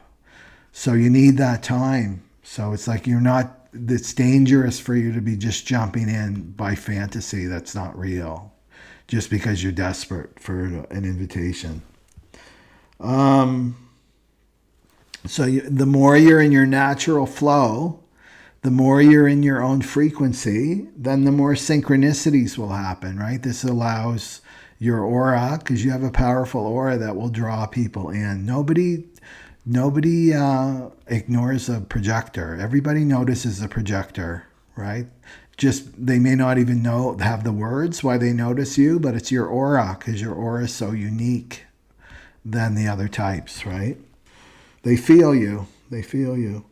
So you need that time. So it's like it's dangerous for you to be just jumping in by fantasy that's not real, just because you're desperate for an invitation. So the more you're in your natural flow, the more you're in your own frequency, then the more synchronicities will happen, right? This allows your aura, because you have a powerful aura that will draw people in. Nobody ignores a projector. Everybody notices a projector, right? Just they may not even have the words why they notice you, but it's your aura, because your aura is so unique than the other types, right? They feel you. They feel you.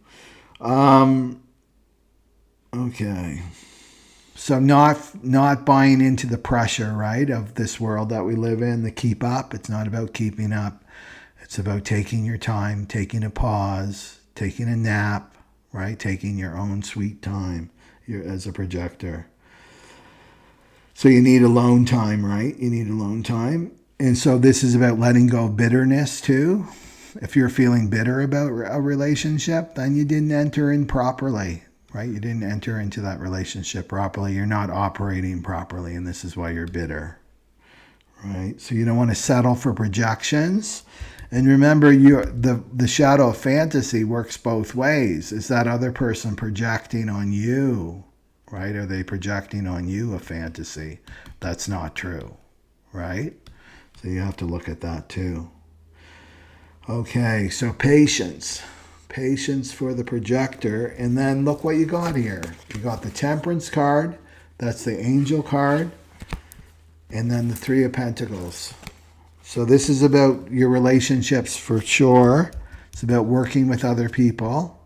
Okay. So not buying into the pressure, right, of this world that we live in, the keep up. It's not about keeping up. It's about taking your time, taking a pause, taking a nap, right? Taking your own sweet time as a projector. So you need alone time, right? You need alone time. And so this is about letting go of bitterness too. If you're feeling bitter about a relationship, then you didn't enter in properly, right? You didn't enter into that relationship properly. You're not operating properly, and this is why you're bitter, right? So you don't want to settle for projections. And remember, the shadow of fantasy works both ways. Is that other person projecting on you, right? Are they projecting on you a fantasy? That's not true, right? So you have to look at that too. Okay, so patience. Patience for the projector. And then look what you got here. You got the Temperance card. That's the Angel card. And then the Three of Pentacles. So this is about your relationships for sure. It's about working with other people.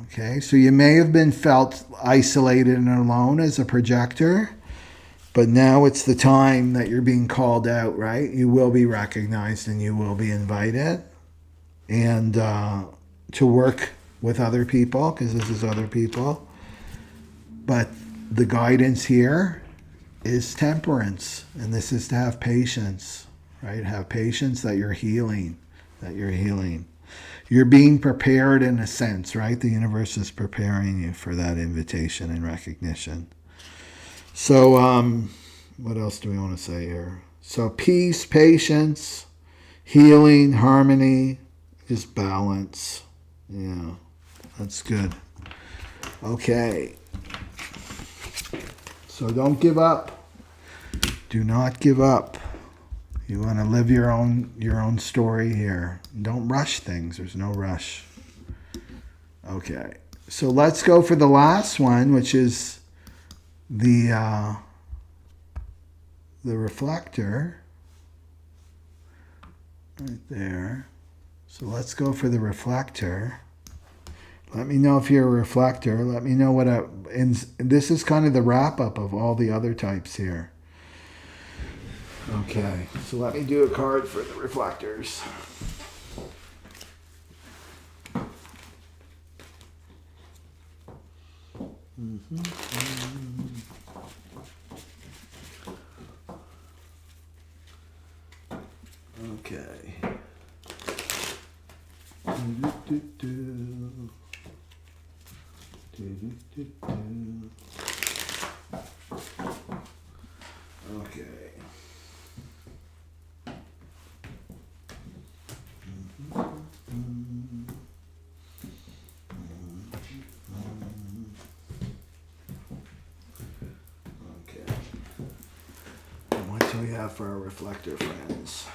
Okay, so you may have been felt isolated and alone as a projector, but now it's the time that you're being called out, right? You will be recognized and you will be invited. And to work with other people, because this is other people. But the guidance here is temperance, and this is to have patience, right? Have patience that you're healing, You're being prepared in a sense, right? The universe is preparing you for that invitation and recognition. So what else do we want to say here? So peace, patience, healing, harmony, is balance. Yeah, that's good. Okay. So don't give up. Do not give up. You want to live your own story here. Don't rush things. There's no rush. Okay. So let's go for the last one, which is the reflector. Right there. So let's go for the reflector. Let me know if you're a reflector. Let me know what and this is kind of the wrap up of all the other types here. Okay, so let me do a card for the reflectors. Okay. Okay. Okay. And what do we have for our reflector friends?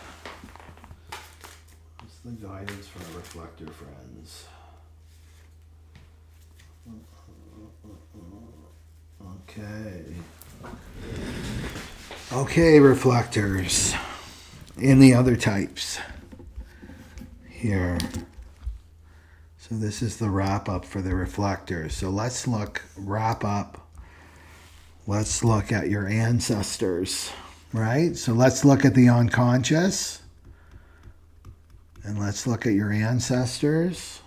What's the guidance for our reflector friends? Okay. Okay, reflectors. In the other types here. So this is the wrap up for the reflectors. So let's wrap up. Let's look at your ancestors, right? So let's look at the unconscious. And let's look at your ancestors.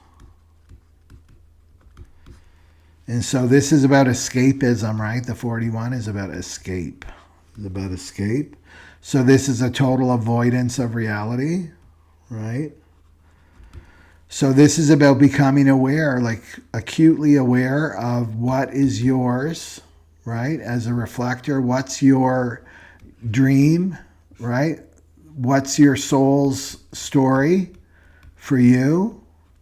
And so this is about escapism, right? The 41 is about escape. It's about escape. So this is a total avoidance of reality, right? So this is about becoming aware, like acutely aware of what is yours, right? As a reflector, what's your dream, right? What's your soul's story for you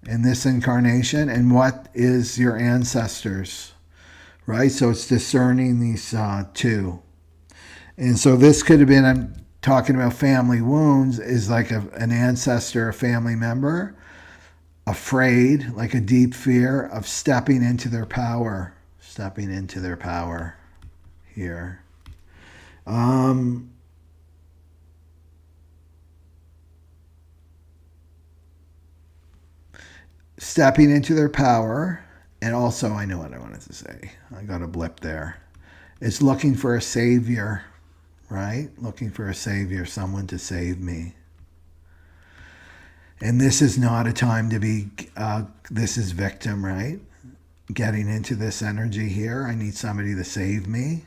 in this incarnation, and what is your ancestors, right? So it's discerning these two. And so this could have been, I'm talking about family wounds, is like an ancestor, a family member, afraid, like a deep fear of stepping into their power here. Stepping into their power. And also, I know what I wanted to say. I got a blip there. It's looking for a savior, right? Looking for a savior, someone to save me. And this is not a time to be, this is victim, right? Getting into this energy here. I need somebody to save me.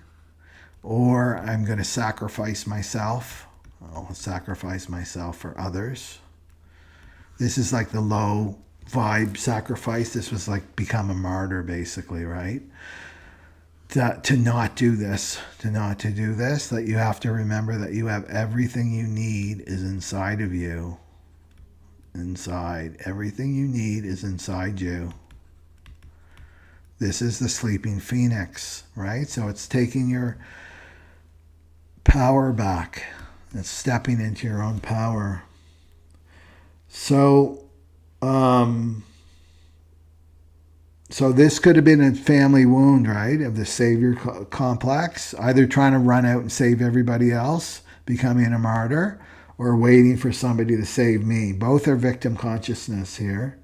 Or I'm going to sacrifice myself. I'll sacrifice myself for others. This is like the low vibe sacrifice. This was like become a martyr, basically, right? To not do this, that you have to remember that you have everything you need is inside of you. Inside. Everything you need is inside you. This is the sleeping phoenix, right? So it's taking your power back. It's stepping into your own power. So, so this could have been a family wound, right? Of the savior complex, either trying to run out and save everybody else, becoming a martyr, or waiting for somebody to save me. Both are victim consciousness here.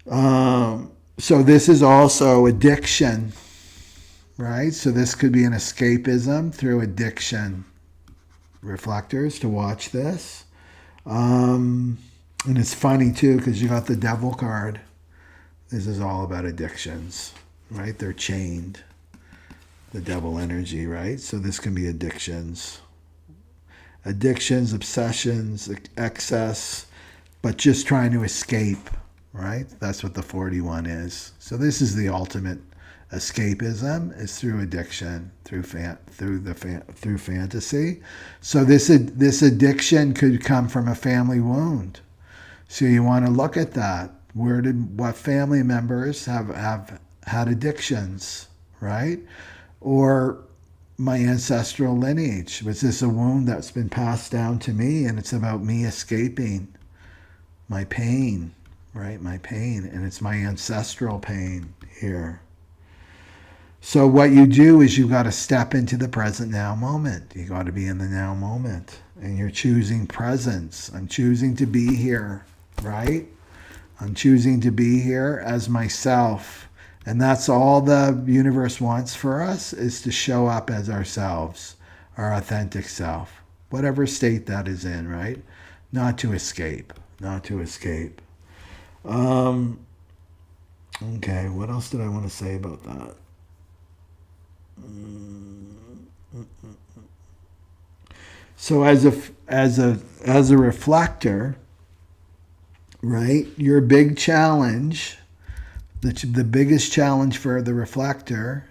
So this is also addiction, right? So this could be an escapism through addiction. Reflectors, to watch this. And it's funny too, because you got the devil card. This is all about addictions, right? They're chained. The devil energy, right? So this can be addictions. Addictions, obsessions, excess, but just trying to escape, right? That's what the 41 is. So this is the ultimate Escapism is through addiction, through fantasy. So this addiction could come from a family wound. So you want to look at that. What family members have had addictions, right? Or my ancestral lineage. Was this a wound that's been passed down to me, and it's about me escaping my pain, right? My pain, and it's my ancestral pain here. So what you do is you got to step into the present now moment. You got to be in the now moment, and you're choosing presence. I'm choosing to be here, right? I'm choosing to be here as myself. And that's all the universe wants for us, is to show up as ourselves, our authentic self, whatever state that is in, right? Not to escape, not to escape. Okay, what else did I want to say about that? So as a reflector, right, your big challenge, the biggest challenge for the reflector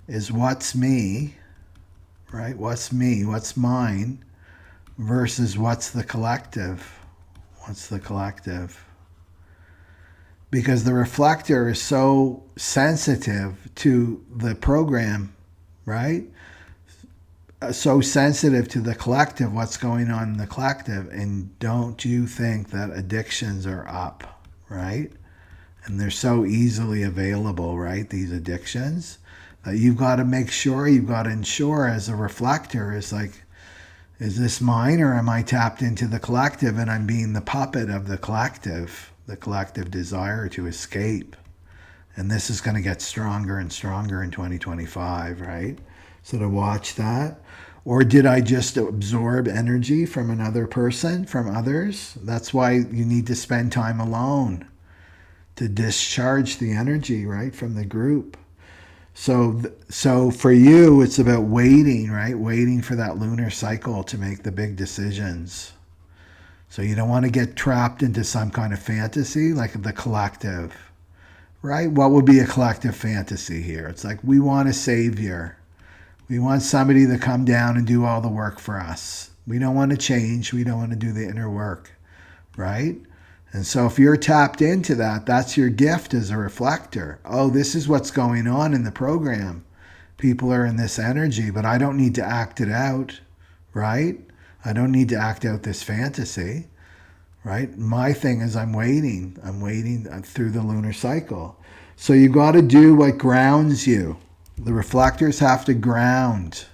is what's me, right? What's me, what's mine, versus what's the collective. What's the collective? Because the reflector is so sensitive to the program, right? So sensitive to the collective, what's going on in the collective. And don't you think that addictions are up, right? And they're so easily available, right? These addictions, that you've got to make sure, you've got to ensure as a reflector, is like, is this mine, or am I tapped into the collective and I'm being the puppet of the collective desire to escape? And this is going to get stronger and stronger in 2025, right? So to watch that. Or did I just absorb energy from another person, from others? That's why you need to spend time alone, to discharge the energy, right, from the group. So for you, it's about waiting, right? Waiting for that lunar cycle to make the big decisions. So you don't want to get trapped into some kind of fantasy like the collective, right? What would be a collective fantasy here? It's like, we want a savior. We want somebody to come down and do all the work for us. We don't want to change. We don't want to do the inner work, right? And so if you're tapped into that, that's your gift as a reflector. Oh, this is what's going on in the program. People are in this energy, but I don't need to act it out, right? I don't need to act out this fantasy, right? My thing is I'm waiting through the lunar cycle. So you got to do what grounds you. The reflectors have to ground,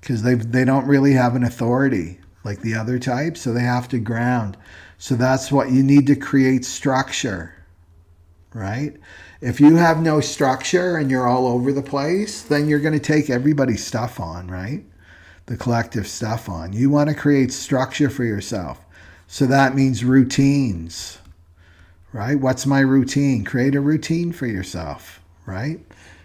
because they don't really have an authority like the other types, so they have to ground. So that's what you need, to create structure, right? If you have no structure and you're all over the place, then you're going to take everybody's stuff on, right? The collective stuff on. You want to create structure for yourself. So that means routines, right? What's my routine? Create a routine for yourself, right?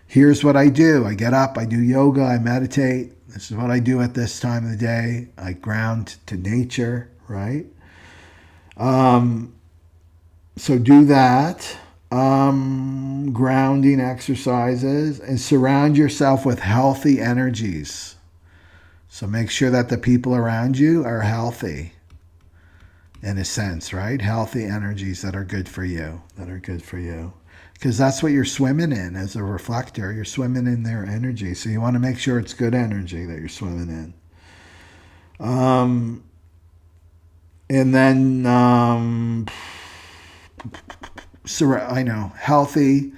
Here's what I do. I get up, I do yoga, I meditate. This is what I do at this time of the day. I ground to nature, right? So do that. Grounding exercises, and surround yourself with healthy energies. So make sure that the people around you are healthy, in a sense, right? Healthy energies that are good for you, Because that's what you're swimming in as a reflector. You're swimming in their energy. So you want to make sure it's good energy that you're swimming in. And then, healthy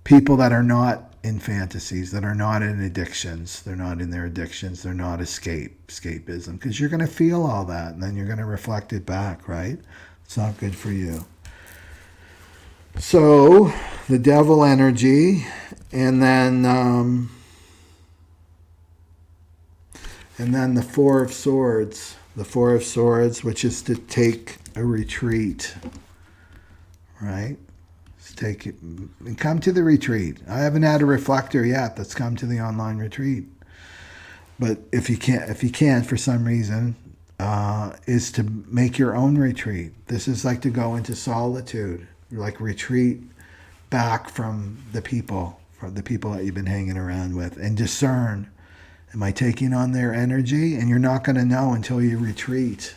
people that are not in fantasies, that are not in addictions. They're not in their addictions. They're not escapism. Because you're going to feel all that, and then you're going to reflect it back, right? It's not good for you. So, the devil energy, and then the Four of Swords. The Four of Swords, which is to take a retreat, right? Take it and come to the retreat. I haven't had a reflector yet that's come to the online retreat, but if you can't for some reason, is to make your own retreat. This is like to go into solitude, like retreat back from the people, or the people that you've been hanging around with, and discern, am I taking on their energy? And you're not going to know until you retreat,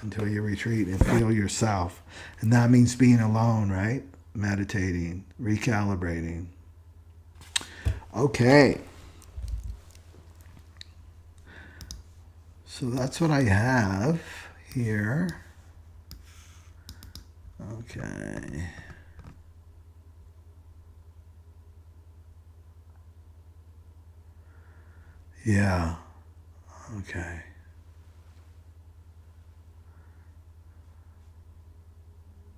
and feel yourself. And that means being alone, right? Meditating, recalibrating. Okay. So that's what I have here. Okay. Yeah. Okay.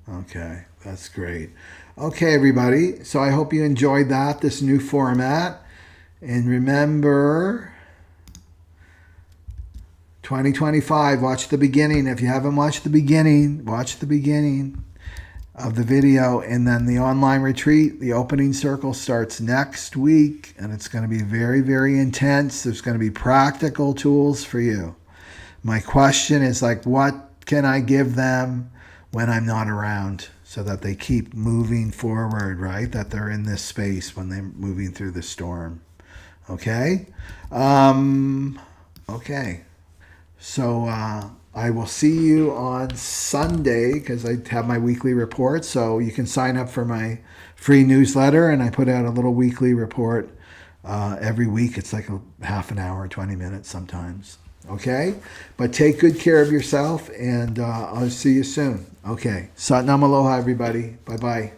Okay, that's great. Okay, everybody. So I hope you enjoyed this new format. And remember, 2025, watch the beginning. If you haven't watched the beginning, watch the beginning of the video. And then the online retreat, the opening circle starts next week. And it's going to be very, very intense. There's going to be practical tools for you. My question is like, what can I give them when I'm not around, so that they keep moving forward, right? That they're in this space when they're moving through the storm. Okay? Okay. So I will see you on Sunday, because I have my weekly report. So you can sign up for my free newsletter, and I put out a little weekly report every week. It's like a half an hour, 20 minutes sometimes. Okay? But take good care of yourself, and I'll see you soon. Okay. Sat Nam Aloha, everybody. Bye-bye.